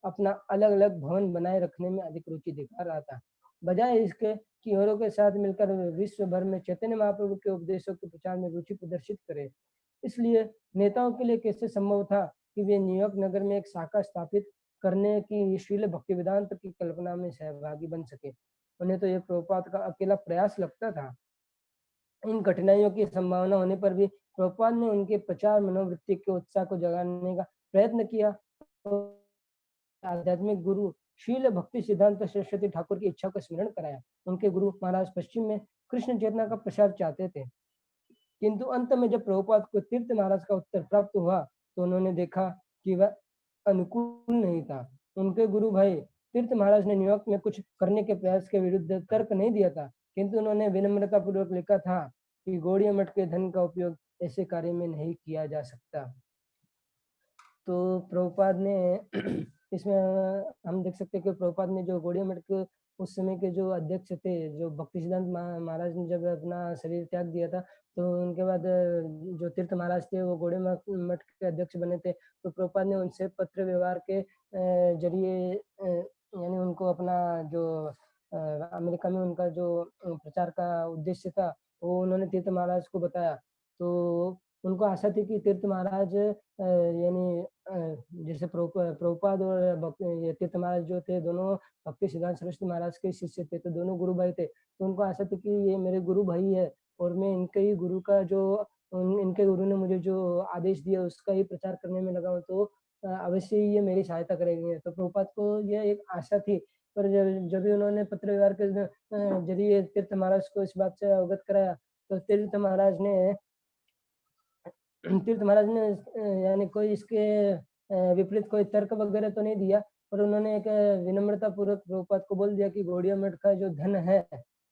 अपना अलग-अलग भवन बनाए रखने में अधिक रुचि दिखा रहा था। बजाय इसके कि औरों के साथ मिलकर विश्व भर में चैतन्य महाप्रभु के उपदेशों के प्रचार में रुचि प्रदर्शित करे। इसलिए नेताओं के लिए कैसे संभव था कि वे न्यूयॉर्क नगर में एक शाखा स्थापित करने की शील भक्तिवेदांत की कल्पना में सहभागी बन सके। उन्हें तो ये प्रभुपाद का अकेला प्रयास लगता था। इन कठिनाइयों की संभावना होने पर भी प्रभुपाद ने उनके प्रचार मनोवृत्ति के उत्साह को जगाने का प्रयत्न किया। तो आध्यात्मिक गुरु शील भक्ति सिद्धांत सरस्वती ठाकुर की इच्छा को स्मरण कराया। उनके गुरु महाराज पश्चिम में कृष्ण चेतना का प्रसार चाहते थे, किंतु अंत में जब प्रभुपाद को तीर्थ महाराज का उत्तर प्राप्त हुआ तो उन्होंने देखा कि वह अनुकूल नहीं था। उनके गुरु भाई तीर्थ महाराज ने न्यूयॉर्क में कुछ करने के प्रयास के विरुद्ध तर्क नहीं दिया था, किंतु उन्होंने विनम्रता पूर्वक लिखा था कि गौड़िया मठ के धन का उपयोग ऐसे कार्य में नहीं किया जा सकता। तो प्रभुपाद ने इसमें हम देख सकते हैं कि प्रभुपाद ने जो गौड़िया मठ के उस समय के जो अध्यक्ष थे, जो भक्ति सिद्धांत महाराज ने जब अपना शरीर त्याग दिया था, तो उनके बाद जो तीर्थ महाराज थे वो गौड़िया मठ के अध्यक्ष बने थे। तो प्रभुपाद ने उनसे पत्र व्यवहार के जरिए यानी उनको अपना जो अमेरिका में उनका जो प्रचार का उद्देश्य था वो उन्होंने तीर्थ महाराज को बताया। तो उनको आशा थी कि तीर्थ महाराज यानी जैसे प्रभुपाद और ये तीर्थ महाराज जो थे दोनों भक्ति सिद्धांत सरस्वती महाराज के शिष्य थे, तो दोनों गुरु भाई थे। तो उनको आशा थी कि ये मेरे गुरु भाई है और मैं इनके ही गुरु का जो इनके गुरु ने मुझे जो आदेश दिया उसका ही प्रचार करने में लगा हूँ, तो अवश्य ही ये मेरी सहायता करेंगे। तो प्रभुपाद को यह एक आशा थी, पर जब भी उन्होंने पत्र व्यवहार के जरिए तीर्थ महाराज को इस बात से अवगत कराया, तो तीर्थ महाराज ने यानी कोई इसके विपरीत कोई तर्क वगैरह तो नहीं दिया, पर उन्होंने एक विनम्रता पूर्वक प्रभुपाद को बोल दिया कि गौड़िया मठ का जो धन है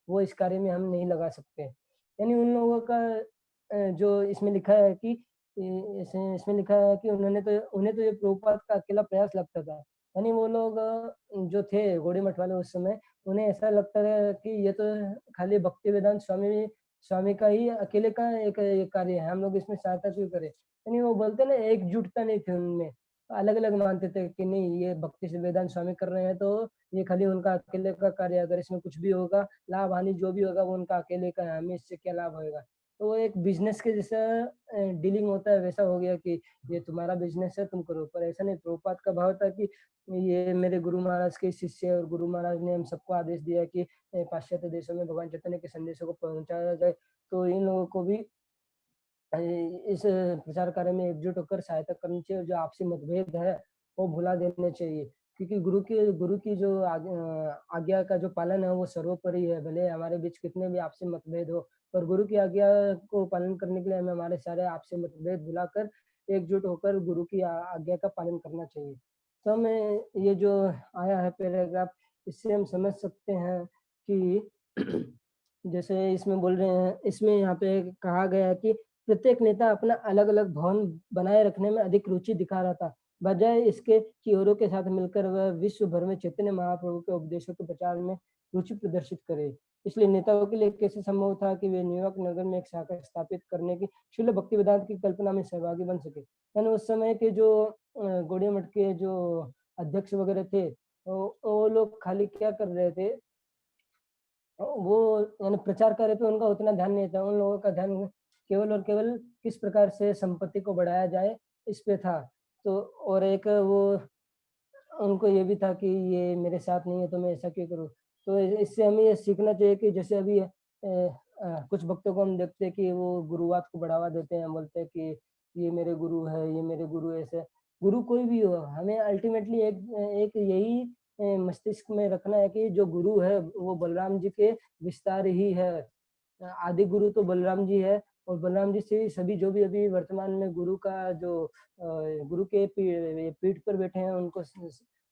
वो इस कार्य में हम नहीं लगा सकते। यानी उन लोगों का जो इसमें लिखा है कि इसमें लिखा है कि उन्हें तो ये प्रभुपाद का अकेला प्रयास लगता था। यानी वो लोग जो थे गौड़िया मठ वाले उस समय, उन्हें ऐसा लगता था कि ये तो खाली भक्ति वेदांत स्वामी स्वामी का ही अकेले का एक ये कार्य है, हम लोग इसमें सहायता क्यों करें? यानी वो बोलते हैं ना एकजुटता नहीं थी उनमें, अलग-अलग मानते थे कि नहीं ये भक्ति से वेदांत स्वामी कर रहे हैं तो ये खाली उनका अकेले का कार्य है, अगर इसमें कुछ भी होगा, लाभ-हानि जो भी होगा वो उनका अकेले का है, हमें इससे क्या लाभ होएगा? तो वो एक बिज़नेस के जैसा डीलिंग होता है वैसा हो गया कि ये तुम्हारा बिज़नेस है तुम करो, पर ऐसा नहीं प्रभुपाद का भाव था कि ये मेरे गुरु महाराज के शिष्य है और गुरु महाराज ने हम सबको आदेश दिया कि पाश्चात्य देशों में भगवान चैतन्य के संदेशों को पहुँचाया जाए, तो इन लोगों को भी इस प्रचार कार्य में एकजुट होकर सहायता करनी चाहिए और जो आपसी मतभेद है, वो भुला देने चाहिए। क्योंकि गुरु की जो आज्ञा का जो पालन है वो सर्वोपरि है, भले हमारे बीच कितने भी आपसी मतभेद हो, पर गुरु की आज्ञा को पालन करने के लिए हमें हमारे सारे आपसी मतभेद भुलाकर एकजुट होकर गुरु की आज्ञा का पालन करना चाहिए। तो हमें ये जो आया है पैराग्राफ, इससे हम समझ सकते हैं कि जैसे इसमें बोल रहे हैं, इसमें यहाँ पे कहा गया है कि प्रत्येक नेता अपना अलग-अलग भवन बनाए रखने में अधिक रुचि दिखा रहा था। बजाय इसके कि औरों के साथ मिलकर वह विश्व भर में चैतन्य महाप्रभु के उपदेशों के प्रचार में रुचि प्रदर्शित करे। इसलिए नेताओं के लिए कैसे संभव था कि वे न्यूयॉर्क नगर में एक शाखा स्थापित करने की शुद्ध भक्ति वेदांत की कल्पना में सहभागी बन सके। यानी उस समय के जो गौड़िया मठ के जो अध्यक्ष वगैरह थे, वो लोग खाली क्या कर रहे थे, वो यानी प्रचार कार्य पे उनका उतना ध्यान नहीं था। उन लोगों का ध्यान केवल और केवल किस प्रकार से संपत्ति को बढ़ाया जाए, इस पे था। तो और एक वो उनको ये भी था कि ये मेरे साथ नहीं है तो मैं ऐसा क्यों करूँ? तो इससे हमें ये सीखना चाहिए कि जैसे अभी कुछ भक्तों को हम देखते हैं कि वो गुरुवाद को बढ़ावा देते हैं, बोलते हैं कि ये मेरे गुरु है, ये मेरे गुरु ऐसे। गुरु कोई भी हो, हमें अल्टीमेटली एक एक यही मस्तिष्क में रखना है कि जो गुरु है वो बलराम जी के विस्तार ही है। आदि गुरु तो बलराम जी है और बलराम जी से ही सभी जो भी अभी वर्तमान में गुरु का जो गुरु के पीठ पर बैठे हैं उनको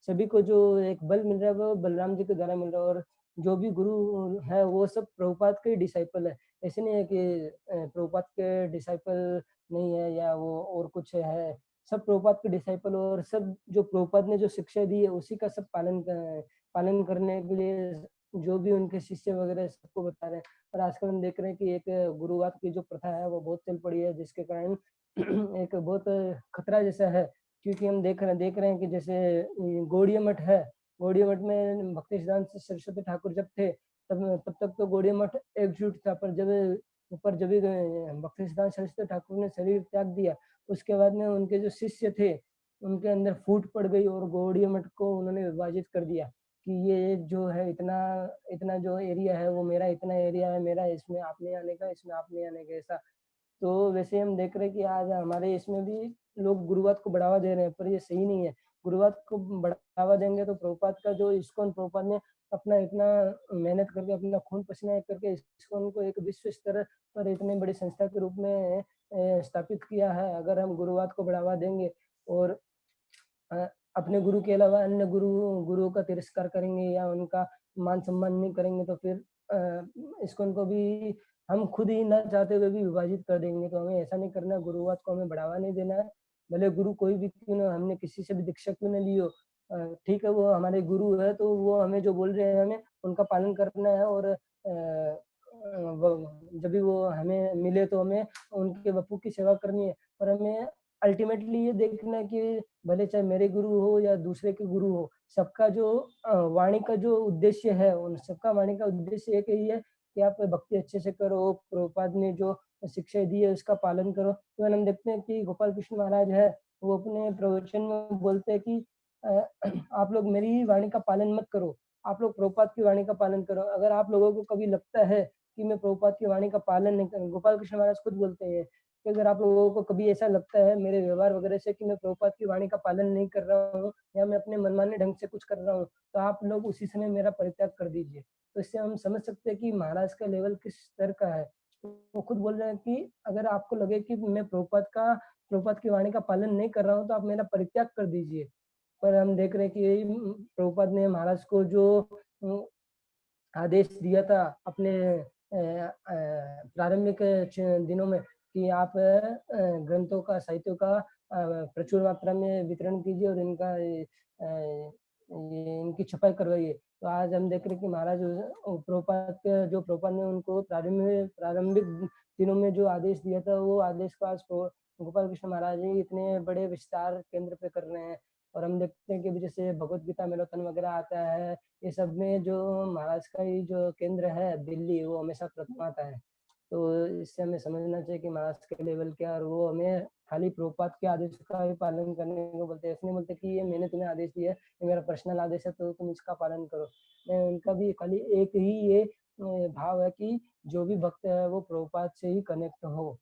सभी को जो एक बल मिल रहा है वो बलराम जी के द्वारा मिल रहा है और जो भी गुरु है वो सब प्रभुपाद के डिसाइपल है। ऐसे नहीं है कि प्रभुपाद के डिसाइपल नहीं है या वो और कुछ है। सब प्रभुपाद के डिसाइपल और सब जो प्रभुपाद ने जो शिक्षा दी है उसी का सब पालन पालन करने के लिए जो भी उनके शिष्य वगैरह सबको बता रहे हैं। और आजकल हम देख रहे हैं कि एक गुरुवात की जो प्रथा है वो बहुत चल पड़ी है, जिसके कारण एक बहुत खतरा जैसा है। क्योंकि हम देख रहे हैं कि जैसे गौड़ीय मठ है, गौड़ीय मठ में भक्ति सिद्धांत सरस्वती ठाकुर जब थे तब तक तो गौड़ीय मठ एकजुट था, पर जब भक्ति सिद्धांत सरस्वती ठाकुर ने शरीर त्याग दिया, उसके बाद में उनके जो शिष्य थे उनके अंदर फूट पड़ गई और गौड़ीय मठ को उन्होंने विभाजित कर दिया कि ये जो है इतना इतना जो एरिया है वो मेरा, इतना एरिया है मेरा, इसमें आप नहीं आने का, इसमें आप नहीं आने का, ऐसा। तो वैसे हम देख रहे हैं कि आज हमारे इसमें भी लोग गुरुवात को बढ़ावा दे रहे हैं, पर ये सही नहीं है। गुरुवात को बढ़ावा देंगे तो प्रभुपाद का जो इस्कॉन, प्रभुपाद ने अपना इतना मेहनत करके, अपना खून पसीना एक करके इस्कॉन को एक विश्व स्तर पर इतनी बड़ी संस्था के रूप में स्थापित किया है। अगर हम गुरुवात को बढ़ावा देंगे और अपने गुरु के अलावा अन्य गुरुओं का तिरस्कार करेंगे या उनका मान सम्मान नहीं करेंगे, तो फिर इस्कॉन को भी हम खुद ही ना चाहते हुए भी विभाजित कर देंगे। तो हमें ऐसा नहीं करना है, गुरुवाद को हमें बढ़ावा नहीं देना है। भले गुरु कोई भी क्यों ना, हमने किसी से भी दीक्षा क्यों ना ली हो, ठीक है, वो हमारे गुरु है तो वो हमें जो बोल रहे हैं हमें उनका पालन करना है। और जब भी वो हमें मिले तो हमें उनके वपू की सेवा करनी है। पर हमें अल्टीमेटली ये देखना है कि भले चाहे मेरे गुरु हो या दूसरे के गुरु हो, सबका जो वाणी का जो उद्देश्य है, उन सबका वाणी का उद्देश्य एक ही है कि आप भक्ति अच्छे से करो, प्रभुपाद ने जो शिक्षा दी है उसका पालन करो। तो हम देखते हैं कि गोपाल कृष्ण महाराज है, वो अपने प्रवचन में बोलते हैं कि आप लोग मेरी वाणी का पालन मत करो, आप लोग प्रभुपाद की वाणी का पालन करो। अगर आप लोगों को कभी लगता है कि मैं प्रभुपाद की वाणी का पालन नहीं कर, गोपाल कृष्ण महाराज खुद बोलते हैं कि अगर आप लोगों को कभी ऐसा लगता है मेरे व्यवहार वगैरह से कि मैं प्रभुपाद की वाणी का पालन नहीं कर रहा हूँ या मैं अपने मनमाने ढंग से कुछ कर रहा हूँ, तो आप लोग उसी समय मेरा परित्याग कर दीजिए। तो इससे हम समझ सकते हैं कि महाराज का लेवल किस स्तर का है। वो खुद बोल रहे हैं कि अगर आपको लगे कि मैं प्रभुपाद की वाणी का पालन नहीं कर रहा हूँ तो आप मेरा परित्याग कर दीजिए। पर हम देख रहे हैं कि प्रभुपाद ने महाराज को जो आदेश दिया था अपने प्रारंभिक दिनों में कि आप ग्रंथों का, साहित्यों का प्रचुर मात्रा में वितरण कीजिए और इनकी छपाई करवाइए। तो आज हम देख रहे हैं कि महाराज प्रभुपाद ने उनको प्रारंभिक दिनों में जो आदेश दिया था, वो आदेश को आज गोपाल कृष्ण महाराज जी इतने बड़े विस्तार केंद्र पे कर रहे हैं। और हम देखते हैं कि जैसे भगवत गीता मेलोथन वगैरह आता है, ये सब में जो महाराज का ही जो केंद्र है दिल्ली, वो हमेशा प्रथम आता है। तो इससे हमें समझना चाहिए कि महाराज के लेवल क्या है, और वो हमें खाली प्रभुपाद के आदेश का ही पालन करने को बोलते हैं। इसलिए बोलते कि ये मैंने तुम्हें आदेश दिया है, ये मेरा पर्सनल आदेश है, तो तुम इसका पालन करो। मैं उनका भी खाली एक ही ये भाव है कि जो भी भक्त है वो प्रभुपाद से ही कनेक्ट हो।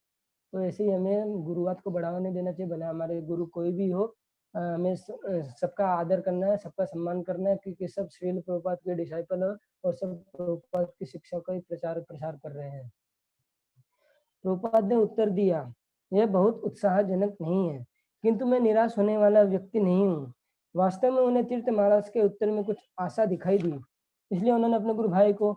तो ऐसे ही हमें गुरुवाद को बढ़ावा नहीं देना चाहिए, भले हमारे गुरु कोई भी हो। हमें सबका आदर करना है, सबका सम्मान करना है, क्योंकि सब श्रील प्रभुपाद के डिसाइपल हो और सब प्रभुपाद की शिक्षा का ही प्रचार प्रसार कर रहे हैं। प्रभुपाद ने उत्तर दिया, यह बहुत उत्साहजनक नहीं है, किंतु मैं निराश होने वाला व्यक्ति नहीं हूँ। वास्तव में उन्हें तीर्थ महाराज के उत्तर में कुछ आशा दिखाई दी, इसलिए उन्होंने अपने गुरु भाई को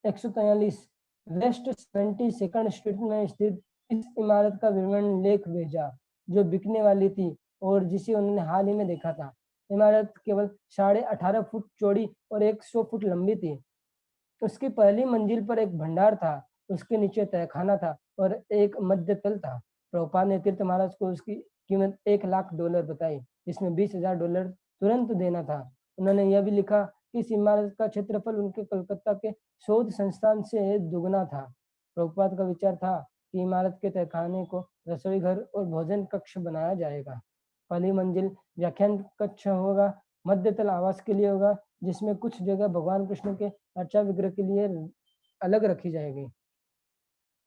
143 वेस्ट 72nd स्ट्रीट में स्थित इस इमारत का विवरण लेख भेजा, जो बिकने वाली थी और जिसे उन्होंने हाल ही में देखा था। इमारत केवल 18.5 फुट चौड़ी और 100 फुट लंबी थी। उसकी पहली मंजिल पर एक भंडार था, उसके नीचे तहखाना था और एक मध्य तल था। प्रभुपाद ने तीर्थ महाराज को उसकी कीमत $1,00,000 बताई, जिसमें $20,000 तुरंत देना था। उन्होंने यह भी लिखा कि इस इमारत का क्षेत्रफल उनके कलकत्ता के शोध संस्थान से दुगना था। प्रभुपाद का विचार था कि इमारत के तहखाने को रसोई घर और भोजन कक्ष बनाया जाएगा। पहली मंजिल व्याख्यान कक्ष होगा, मध्य तल आवास के लिए होगा, जिसमें कुछ जगह भगवान कृष्ण के अर्चा विग्रह के लिए अलग रखी जाएगी।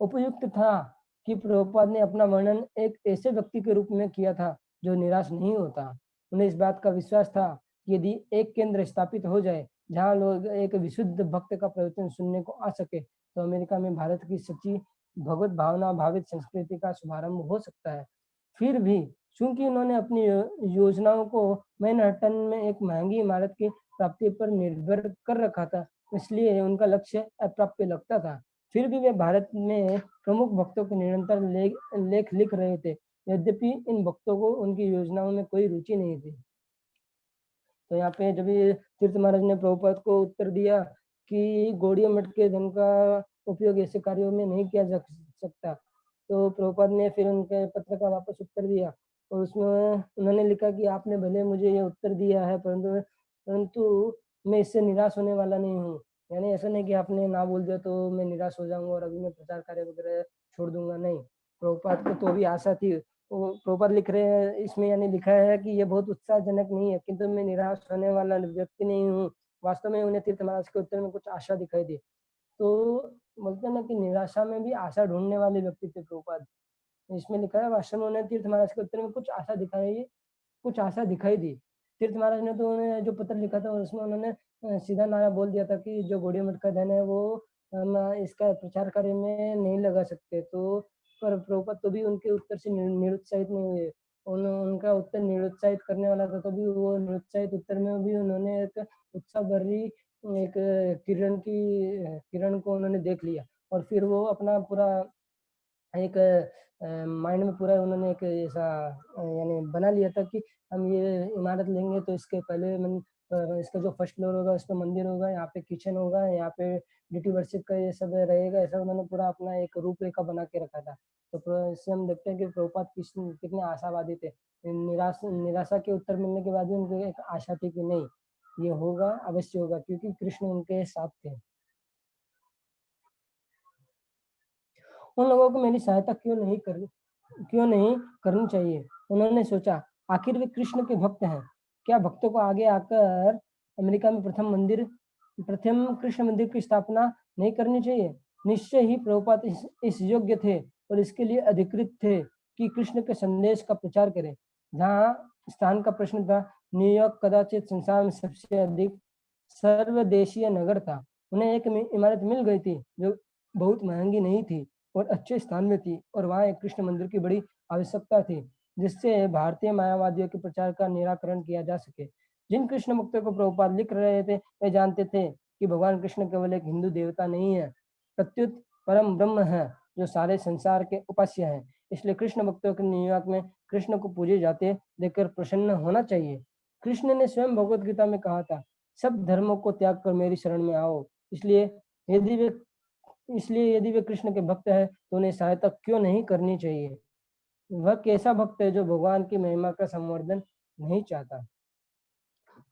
उपयुक्त था कि प्रभुपाद ने अपना वर्णन एक ऐसे व्यक्ति के रूप में किया था जो निराश नहीं होता। उन्हें इस बात का विश्वास था कि यदि एक केंद्र स्थापित हो जाए जहां लोग एक विशुद्ध भक्त का प्रवचन सुनने को आ सके, तो अमेरिका में भारत की सच्ची भगवत भावना भावित संस्कृति का शुभारंभ हो सकता है। फिर भी चूंकि उन्होंने अपनी योजनाओं को मैनहट्टन में एक महंगी इमारत की प्राप्ति पर निर्भर कर रखा था, इसलिए उनका लक्ष्य अप्राप्य लगता था। फिर भी वे भारत में प्रमुख भक्तों के निरंतर लेख लिख रहे थे, यद्यपि इन भक्तों को उनकी योजनाओं में कोई रुचि नहीं थी। तो यहाँ पे जब ये तीर्थ महाराज ने प्रभुपाद को उत्तर दिया कि गौड़ीय मठ के धन का उपयोग ऐसे कार्यों में नहीं किया जा सकता, तो प्रभुपाद ने फिर उनके पत्र का वापस उत्तर दिया और उसमें उन्होंने लिखा कि आपने भले मुझे ये उत्तर दिया है, परंतु परंतु मैं इससे निराश होने वाला नहीं हूँ। यानी ऐसा नहीं कि आपने ना बोल दिया तो मैं निराश हो जाऊंगा और अभी मैं प्रचार कार्य वगैरह छोड़ दूंगा, नहीं। प्रभुपाद को तो भी आशा थी। वो प्रभुपाद लिख रहे हैं इसमें, यानी लिखा है कि ये बहुत उत्साहजनक नहीं है, किंतु मैं निराश होने वाला व्यक्ति नहीं हूँ। वास्तव में उन्हें तीर्थ महाराज के उत्तर में कुछ आशा दिखाई दी। तो बोलते हैं ना कि निराशा में भी आशा ढूंढने वाले व्यक्ति थे प्रभुपाद। इसमें लिखा है वास्तव में उन्हें तीर्थ महाराज के उत्तर में कुछ आशा दिखाई दी। तीर्थ महाराज ने तो उन्हें जो पत्र लिखा था उसमें उन्होंने सीधा नारा बोल दिया था कि जो गौड़ीय मठ का धन है वो हम इसका प्रचार कार्य में नहीं लगा सकते। तो पर प्रभुपाद तो भी उनके उत्तर से निरुत्साहित नहीं हुए। उनका उत्तर निरुत्साहित करने वाला था, तो भी वो निरुत्साहित उत्तर में भी उन्होंने एक उत्साह भरी एक किरण को उन्होंने देख लिया और फिर वो अपना पूरा एक माइंड में पूरा उन्होंने एक ऐसा यानी बना लिया था कि हम ये इमारत लेंगे तो इसके पहले इसका जो फर्स्ट फ्लोर होगा उसमें मंदिर होगा, यहाँ पे किचन होगा, यहाँ पे ड्यूटी वर्शिप का ये सब रहेगा। ऐसा उन्होंने पूरा अपना एक रूपरेखा बना के रखा था। तो इससे हम देखते हैं कि प्रभुपाद कितने आशावादी थे। निराशा के उत्तर मिलने के बाद भी उनको एक आशा थी कि नहीं, ये होगा, अवश्य होगा, क्योंकि कृष्ण उनके साथ थे। उन लोगों को मेरी सहायता क्यों नहीं करनी चाहिए। उन्होंने सोचा, आखिर वे कृष्ण के भक्त हैं, क्या भक्तों को आगे आकर अमेरिका में प्रथम कृष्ण मंदिर की स्थापना नहीं करनी चाहिए। निश्चय ही प्रभुपाद इस योग्य थे और इसके लिए अधिकृत थे कि कृष्ण के संदेश का प्रचार करें। जहाँ स्थान का प्रश्न था, न्यूयॉर्क कदाचित संसार में सबसे अधिक सर्वदेशीय नगर था। उन्हें एक इमारत मिल गई थी जो बहुत महंगी नहीं थी और अच्छे स्थान में थी, और वहाँ एक कृष्ण मंदिर की बड़ी आवश्यकता थी जिससे भारतीय मायावादियों के प्रचार का निराकरण किया जा सके। जिन कृष्ण भक्तों को प्रभुपाद लिख रहे थे वे जानते थे कि भगवान कृष्ण केवल एक हिंदू देवता नहीं है, प्रत्युत परम ब्रह्म है जो सारे संसार के उपास्य है। इसलिए कृष्ण भक्तों के न्यूयॉर्क में कृष्ण को पूजे जाते देखकर प्रसन्न होना चाहिए। कृष्ण ने स्वयं भगवत गीता में कहा था, सब धर्मों को त्याग कर मेरी शरण में आओ। इसलिए यदि वे यदि वे कृष्ण के भक्त हैं तो उन्हें सहायता क्यों नहीं करनी चाहिए। वह कैसा भक्त है जो भगवान की महिमा का संवर्धन नहीं चाहता।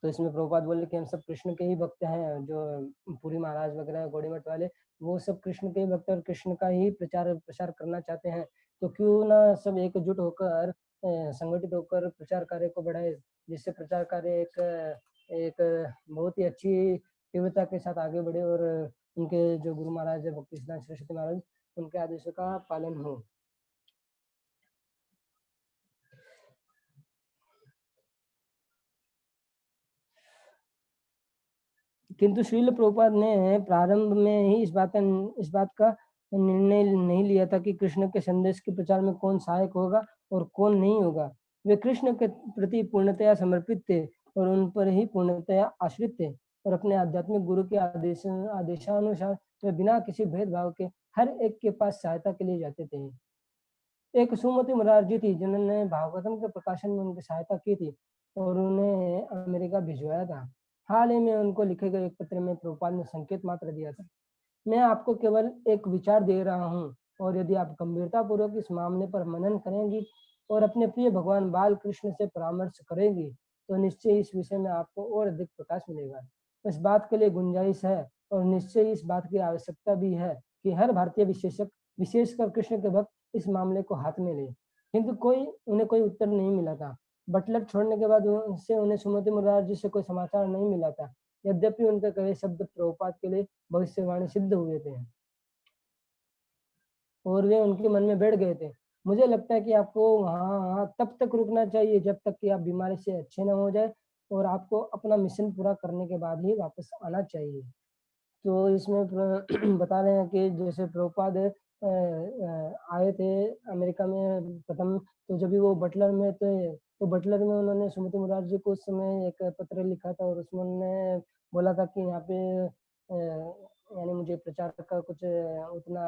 तो इसमें प्रभुपाद बोले कि हम सब कृष्ण के ही भक्त हैं। जो पुरी महाराज वगैरह गौड़ी मठ वाले, वो सब कृष्ण के ही भक्त और कृष्ण का ही प्रसार करना चाहते हैं। तो क्यों ना सब एकजुट होकर संगठित होकर प्रचार कार्य को बढ़ाए, जिससे प्रचार कार्य एक बहुत ही अच्छी तीव्रता के साथ आगे बढ़े और उनके जो गुरु महाराज है भक्ति सिद्धांत सरस्वती महाराज, उनके आदेशों का पालन हो। किंतु श्रील प्रभुपाद ने प्रारंभ में ही इस बात का निर्णय नहीं लिया था कि कृष्ण के संदेश के प्रचार में कौन सहायक होगा और कौन नहीं होगा। वे कृष्ण के प्रति पूर्णतया समर्पित थे और उन पर ही पूर्णतया आश्रित थे और अपने आध्यात्मिक गुरु के आदेशानुसार वे बिना किसी भेदभाव के हर एक के पास सहायता के लिए जाते थे। एक सुमति मुरारजी थी जिन्होंने भागवतम के प्रकाशन में उनकी सहायता की थी और उन्हें अमेरिका भिजवाया था। हाल ही में उनको लिखे गए एक पत्र में प्रभुपाद ने संकेत मात्र दिया था, मैं आपको केवल एक विचार दे रहा हूँ और यदि आप गंभीरता पूर्वक इस मामले पर मनन करेंगी और अपने प्रिय भगवान बाल कृष्ण से परामर्श करेंगी तो निश्चय इस विषय में आपको और अधिक प्रकाश मिलेगा। इस बात के लिए गुंजाइश है और निश्चय इस बात की आवश्यकता भी है कि हर भारतीय विशेषकर कृष्ण के भक्त इस मामले को हाथ में ले। किंतु उन्हें कोई उत्तर नहीं मिला था। बटलर छोड़ने के बाद उन्हें सुमति मुरारजी से कोई समाचार नहीं मिला था, यद्यपि उनके कहे शब्द प्रभुपाद के लिए भविष्यवाणी सिद्ध हुए थे और वे उनके मन में बैठ गए थे। मुझे लगता है कि आपको वहाँ तब तक रुकना चाहिए जब तक कि आप बीमारी से अच्छे न हो जाए और आपको अपना मिशन पूरा करने के बाद ही वापस आना चाहिए। तो इसमें बता रहे हैं कि जैसे प्रभुपाद आए थे अमेरिका में प्रथम, तो जब भी वो बटलर में थे तो बटलर में उन्होंने सुमति मुरारजी को उस समय एक पत्र लिखा था और उसमें उन्होंने बोला था कि यहाँ पे यानी मुझे प्रचार का कुछ उतना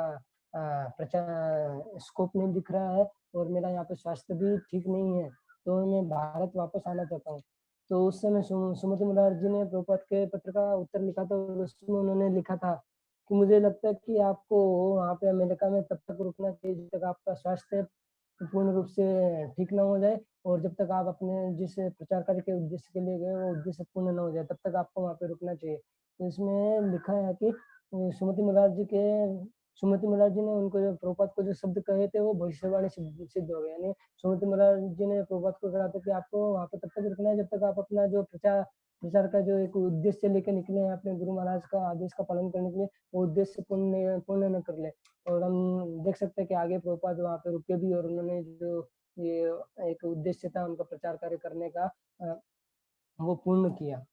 प्रचार स्कोप नहीं दिख रहा है और मेरा यहाँ पे स्वास्थ्य भी ठीक नहीं है, तो मैं भारत वापस आना चाहता हूँ। तो उस समय सुमति महाराज जी ने प्रभुपाद के पत्र का उत्तर लिखा था और उसमें उन्होंने लिखा था कि मुझे लगता है कि आपको वहाँ पे अमेरिका में तब तक रुकना चाहिए जब तक आपका स्वास्थ्य पूर्ण रूप से ठीक ना हो जाए और जब तक आप अपने जिस प्रचार कार्य के उद्देश्य के लिए गए वो उद्देश्य पूर्ण ना हो जाए तब तक आपको वहाँ पे रुकना चाहिए। तो इसमें लिखा है कि सुमति महाराज जी के सुमति महाराज जी ने उनको जो प्रभुपाद को जो शब्द कहे थे वो भविष्यवाणी सिद्ध हो गए। यानी सुमति महाराज जी ने प्रभुपाद को कहा था कि आपको वहाँ पे तब तक रुकना है जब तक आप अपना जो प्रचार का जो एक उद्देश्य लेकर निकले हैं अपने गुरु महाराज का आदेश का पालन करने के लिए, वो उद्देश्य पूर्ण न कर ले। और हम देख सकते हैं कि आगे प्रभुपाद वहाँ पे रुके भी और उन्होंने जो ये एक उद्देश्य था उनका प्रचार कार्य करने का वो पूर्ण किया।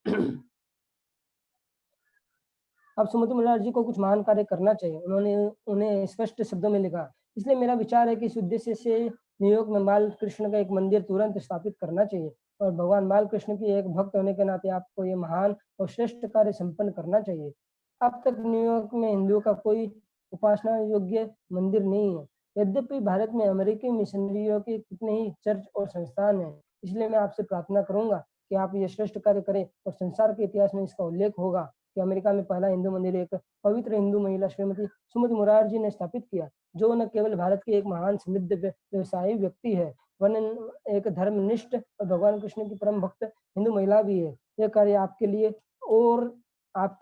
अब सुमति महाराज जी को कुछ महान कार्य करना चाहिए, उन्होंने उन्हें स्पष्ट शब्दों में लिखा। इसलिए मेरा विचार है कि इस उद्देश्य से न्यूयॉर्क में बालकृष्ण का एक मंदिर तुरंत स्थापित करना चाहिए और भगवान बालकृष्ण की एक भक्त होने के नाते आपको ये महान और श्रेष्ठ कार्य संपन्न करना चाहिए। अब तक न्यूयॉर्क में हिंदुओं का कोई उपासना योग्य मंदिर नहीं है। यद्यपि भारत में अमेरिकी मिशनरियों के कितने ही चर्च और संस्थान हैं, इसलिए मैं आपसे प्रार्थना करूंगा कि आप ये श्रेष्ठ कार्य करें और संसार के इतिहास में इसका उल्लेख होगा कि अमेरिका में पहला हिंदू मंदिर एक पवित्र हिंदू महिला श्रीमती सुमति मुरारजी ने स्थापित किया, जो न केवल भारत की एक महान समृद्ध व्यवसायी व्यक्ति है, वरन एक धर्मनिष्ठ और भगवान कृष्ण की परम भक्त हिंदू महिला भी है। यह कार्य आपके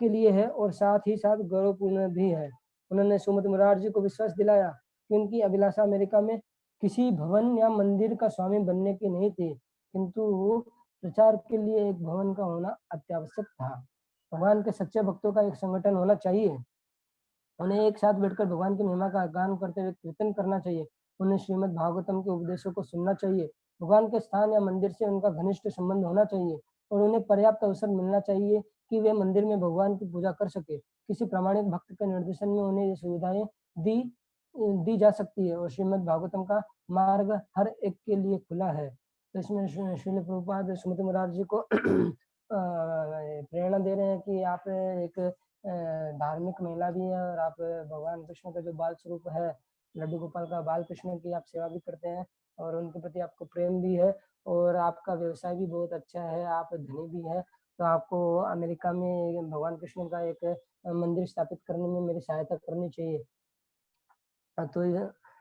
लिए है और साथ ही साथ गौरवपूर्ण भी है। उन्होंने सुमति मुरारजी को विश्वास दिलाया कि उनकी अभिलाषा अमेरिका में किसी भवन या मंदिर का स्वामी बनने की नहीं थी, किंतु प्रचार के लिए एक भवन का होना अत्यावश्यक था। भगवान के सच्चे भक्तों का एक संगठन होना चाहिए, उन्हें एक साथ बैठकर भगवान की महिमा का गान करते हुए कीर्तन करना चाहिए, उन्हें श्रीमद् भागवतम के उपदेशों को सुनना चाहिए, भगवान के स्थान या मंदिर से उनका घनिष्ठ संबंध होना चाहिए और उन्हें पर्याप्त अवसर मिलना चाहिए कि वे मंदिर में भगवान की पूजा कर सके। किसी प्रामाणिक भक्त के निर्देशन में उन्हें ये सुविधाएं दी दी जा सकती है और श्रीमद् भागवतम का मार्ग हर एक के लिए खुला है। तो इसमें श्रील प्रभुपाद सुमति महाराज जी को प्रेरणा दे रहे हैं कि आप एक धार्मिक महिला भी है और आप भगवान कृष्ण का जो बाल स्वरूप है लड्डू गोपाल का बाल कृष्ण की आप सेवा भी करते हैं और उनके प्रति आपको प्रेम भी है और आपका व्यवसाय भी बहुत अच्छा है, आप धनी भी है, तो आपको अमेरिका में भगवान कृष्ण का एक मंदिर स्थापित करने में मेरी सहायता करनी चाहिए। तो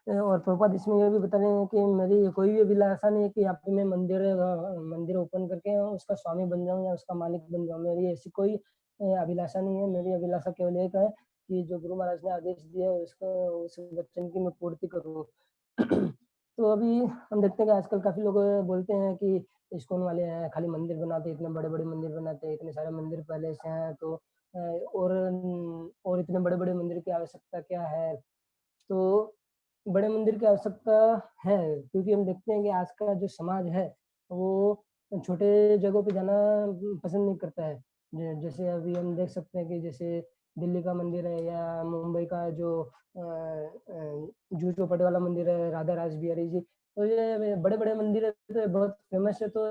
और प्रभुपाद इसमें ये भी बता रहे हैं कि मेरी कोई भी अभिलाषा नहीं है कि आप मैं मंदिर ओपन करके उसका स्वामी बन जाऊं या उसका मालिक बन जाऊं, मेरी ऐसी कोई अभिलाषा नहीं है। मेरी अभिलाषा केवल एक है कि जो गुरु महाराज ने आदेश दिया है उसको उस वचन की मैं पूर्ति करूँ। तो अभी हम देखते हैं कि आजकल काफी लोग बोलते हैं कि इस्कॉन वाले हैं खाली मंदिर बनाते हैं, इतने बड़े बड़े मंदिर बनाते हैं, इतने सारे मंदिर पहले से हैं, तो और इतने बड़े बड़े मंदिर की आवश्यकता क्या है। तो बड़े मंदिर की आवश्यकता है क्योंकि हम देखते हैं कि आज का जो समाज है वो छोटे जगहों पे जाना पसंद नहीं करता है। जैसे अभी हम देख सकते हैं कि जैसे दिल्ली का मंदिर है या मुंबई का जो जूहू चौपाटी वाला मंदिर है राधा रास बिहारी जी, तो ये बड़े बड़े मंदिर है, तो ये बहुत फेमस है। तो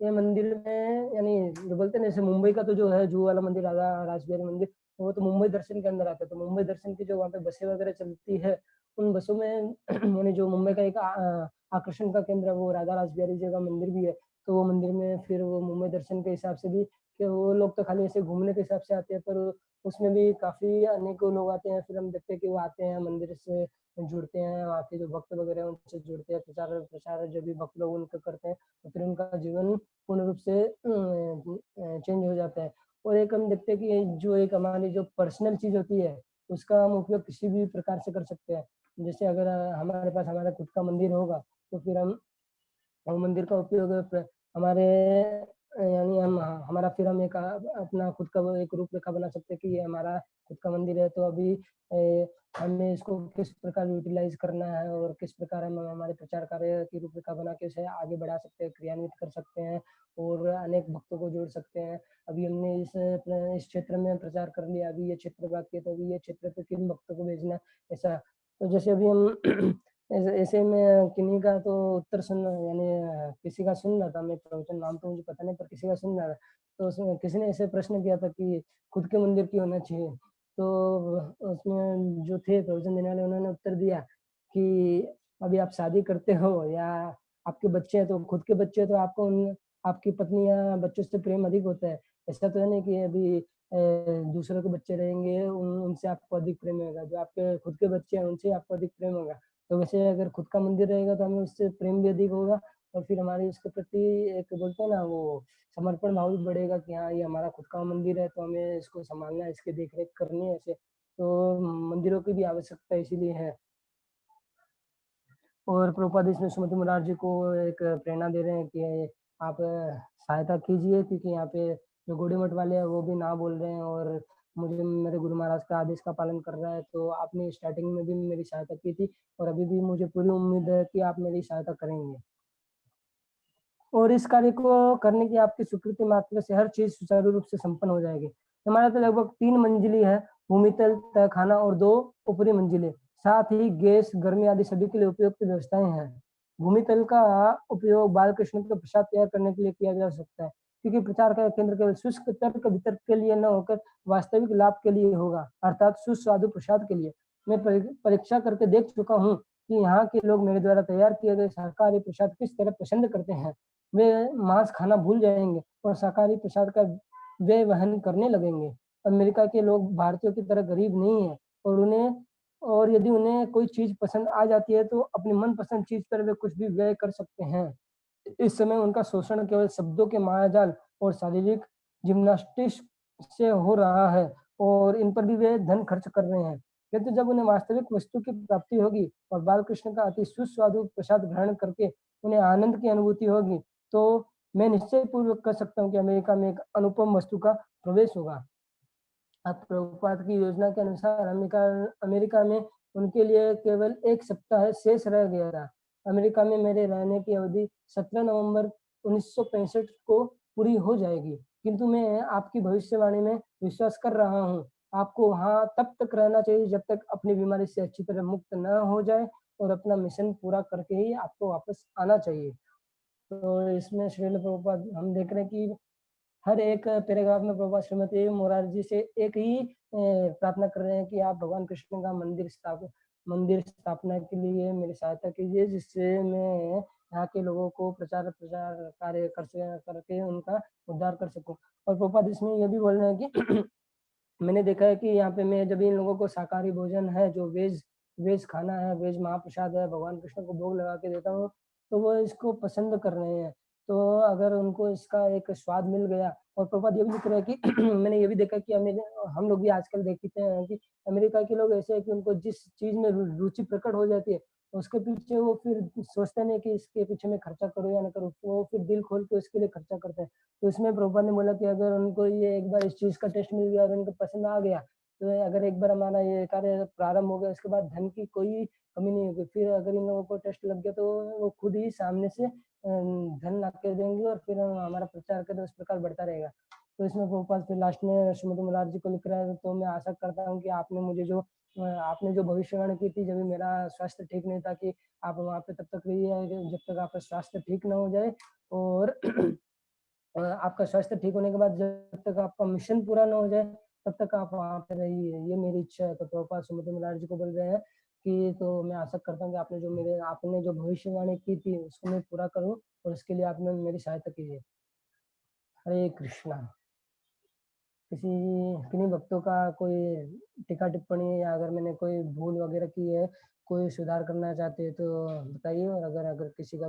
ये मंदिर में यानी जो बोलते हैं जैसे मुंबई का तो जो है जूहू वाला मंदिर राधा रास बिहारी मंदिर, वो तो मुंबई दर्शन के अंदर आता है। तो मुंबई दर्शन की जो वहाँ पे बसें वगैरह चलती है उन बसों में यानी जो मुंबई का एक आकर्षण का केंद्र है वो राधा रास बिहारी जी का मंदिर भी है। तो वो मंदिर में फिर वो मुंबई दर्शन के हिसाब से भी कि वो लोग तो खाली ऐसे घूमने के हिसाब से आते हैं, पर उसमें भी काफी अनेकों लोग आते हैं। फिर हम देखते हैं कि वो आते हैं मंदिर से जुड़ते हैं, वहाँ के जो भक्त वगैरह हैं उनसे जुड़ते हैं, प्रचार प्रचार जो भी भक्त लोग उनका करते हैं, तो फिर उनका जीवन पूर्ण रूप से चेंज हो जाता है। और एक हम देखते हैं कि जो एक हमारी जो पर्सनल चीज होती है उसका हम उपयोग किसी भी प्रकार से कर सकते हैं। जैसे अगर हमारे पास हमारा खुद का मंदिर होगा तो फिर हम मंदिर का उपयोग हमारे यानी हमारा फिर हम एक अपना खुद का वो एक रूपरेखा बना सकते हैं कि ये हमारा खुद का मंदिर है, तो अभी हमें इसको किस प्रकार यूटिलाइज करना है और किस प्रकार हम हमारे प्रचार कार्य की रूपरेखा बना के उसे आगे बढ़ा सकते हैं, क्रियान्वित कर सकते हैं और अनेक भक्तों को जोड़ सकते हैं। अभी हमने इस क्षेत्र में प्रचार कर लिया, अभी ये क्षेत्र बाकी है, तो अभी ये क्षेत्र पे किन भक्तों को भेजना है, ऐसा। तो जैसे अभी हम ऐसे में किन्हीं का तो उत्तर सुन यानी किसी का सुन रहा था मैं प्रवचन, नाम तो मुझे पता नहीं, पर किसी का सुन रहा था, तो उसमें किसी ने ऐसे प्रश्न किया था कि खुद के मंदिर क्यों होना चाहिए। तो उसमें जो थे प्रवचन देने वाले उन्होंने उत्तर दिया कि अभी आप शादी करते हो या आपके बच्चे हैं, तो खुद के बच्चे हैं तो आपको आपकी पत्नी या बच्चों से प्रेम अधिक होता है। ऐसा तो है नहीं कि अभी दूसरों के बच्चे रहेंगे उनसे आपको अधिक प्रेम होगा, जो आपके खुद के बच्चे हैं उनसे आपको अधिक प्रेम होगा। तो वैसे अगर खुद का मंदिर रहेगा तो हमें उससे प्रेम भी अधिक होगा और फिर हमारी उसके प्रति एक बोलते हैं ना वो समर्पण भाव भी बढ़ेगा कि हाँ, ये हमारा खुद का मंदिर है तो हमें इसको सँभालना है, इसकी देख-रेख करनी है ऐसे। तो मंदिरों की भी आवश्यकता इसीलिए है। और प्रभुपाद इसमें सुमति मुरार जी को एक प्रेरणा दे रहे हैं कि आप सहायता कीजिए क्योंकि यहाँ पे जो गौड़ी मठ वाले हैं वो भी ना बोल रहे हैं और मुझे मेरे गुरु महाराज का आदेश का पालन कर रहा है। तो आपने स्टार्टिंग में भी मेरी सहायता की थी और अभी भी मुझे पूरी उम्मीद है कि आप मेरी सहायता करेंगे। और इस कार्य को करने की आपकी स्वीकृति मात्र से हर चीज़ सुचारू रूप से संपन्न हो जाएगी। हमारा तो लगभग 3 मंजिली है, भूमितल, तहखाना और 2 ऊपरी मंजिलें। साथ ही गैस, गर्मी आदि सभी के लिए उपयुक्त व्यवस्थाएँ हैं। भूमितल का उपयोग बालकृष्ण का प्रसाद तैयार करने के लिए किया जा सकता है, क्योंकि प्रचार का केंद्र केवल शुष्क तर्क-वितर्क के लिए न होकर वास्तविक लाभ के लिए होगा, अर्थात सुस्वादु प्रसाद के लिए। मैं परीक्षा करके देख चुका हूँ कि यहाँ के लोग मेरे द्वारा तैयार किए गए शाकाहारी प्रसाद किस तरह पसंद करते हैं। वे मांस खाना भूल जाएँगे और शाकाहारी प्रसाद का व्यय वहन करने लगेंगे। अमेरिका के लोग भारतीयों की तरह गरीब नहीं हैं और यदि उन्हें कोई चीज़ पसंद आ जाती है तो अपनी मनपसंद चीज़ पर वे कुछ भी व्यय कर सकते हैं। इस समय उनका शोषण केवल शब्दों के मायाजाल और शारीरिक जिम्नास्टिक्स से हो रहा है और इन पर भी वे धन खर्च कर रहे हैं। किंतु जब उन्हें वास्तविक वस्तु की प्राप्ति होगी और बालकृष्ण का अति सुस्वादु प्रसाद ग्रहण करके उन्हें आनंद की अनुभूति होगी, तो मैं निश्चय पूर्वक कह सकता हूँ कि अमेरिका में एक अनुपम वस्तु का प्रवेश होगा। अब प्रभुपाद की योजना के अनुसार अमेरिका में उनके लिए केवल 1 सप्ताह शेष रह गया था। अमेरिका में मेरे रहने की अवधि 17 नवंबर 1965 को पूरी हो जाएगी, किंतु मैं आपकी भविष्यवाणी में विश्वास कर रहा हूँ। आपको वहाँ तब तक रहना चाहिए जब तक अपनी बीमारी से अच्छी तरह मुक्त न हो जाए और अपना मिशन पूरा करके ही आपको वापस आना चाहिए। तो इसमें श्रील प्रभुपाद हम देख रहे हैं कि हर एक पैराग्राफ में प्रभुपाद श्रीमती मोरारजी से एक ही प्रार्थना कर रहे हैं कि आप भगवान कृष्ण का मंदिर स्थापना के लिए मेरी सहायता कीजिए, जिससे मैं यहाँ के लोगों को प्रचार प्रचार कार्य करके उनका उद्धार कर सकूँ। और प्रभुपाद इसमें ये भी बोल रहे हैं कि मैंने देखा है कि यहाँ पे मैं जब इन लोगों को शाकाहारी भोजन है, जो वेज वेज खाना है, वेज महाप्रसाद है, भगवान कृष्ण को भोग लगा के देता हूँ, तो वो इसको पसंद कर रहे हैं। तो अगर उनको इसका एक स्वाद मिल गया और प्रभुपाद ये भी लिख रहे हैं कि मैंने ये भी देखा कि हम लोग भी आजकल देखते हैं कि अमेरिका के लोग ऐसे हैं कि उनको जिस चीज़ में रुचि प्रकट हो जाती है, उसके पीछे वो फिर सोचते नहीं कि इसके पीछे मैं खर्चा करूँ या ना करूँ, वो फिर दिल खोल के उसके लिए खर्चा करते हैं। तो इसमें प्रभुपाद ने बोला कि अगर उनको ये एक बार इस चीज़ का टेस्ट मिल गया और उनको पसंद आ गया, तो अगर एक बार हमारा ये कार्य प्रारंभ हो गया, उसके बाद धन की कोई कमी नहीं होगी। फिर अगर इन लोगों को टेस्ट लग गया, तो वो खुद ही सामने से धन ला के देंगे और फिर हमारा प्रचार करें उस प्रकार बढ़ता रहेगा। तो इसमें प्रभुपाद फिर लास्ट में श्रीमती मुरार जी को लिख रहा है, तो मैं आशा करता हूँ कि आपने जो भविष्यवाणी की थी, जब मेरा स्वास्थ्य ठीक नहीं था कि आप वहाँ पे तब तक रहिए जब तक आपका स्वास्थ्य ठीक ना हो जाए और आपका स्वास्थ्य ठीक होने के बाद जब तक आपका मिशन पूरा ना हो जाए, तब तक आप वहाँ पे रहिए, ये मेरी इच्छा है। तो प्रभुपाद सुमति मुरार जी को बोल रहे हैं कि तो मैं आशा करता हूँ कि आपने जो भविष्यवाणी की थी, उसको मैं पूरा करूँ और इसके लिए आपने मेरी सहायता कीजिए। हरे कृष्णा। किसी किन्हीं भक्तों का कोई टीका-टिप्पणी या अगर मैंने कोई भूल वगैरह की है, कोई सुधार करना चाहते हैं तो बताइए और अगर अगर किसी का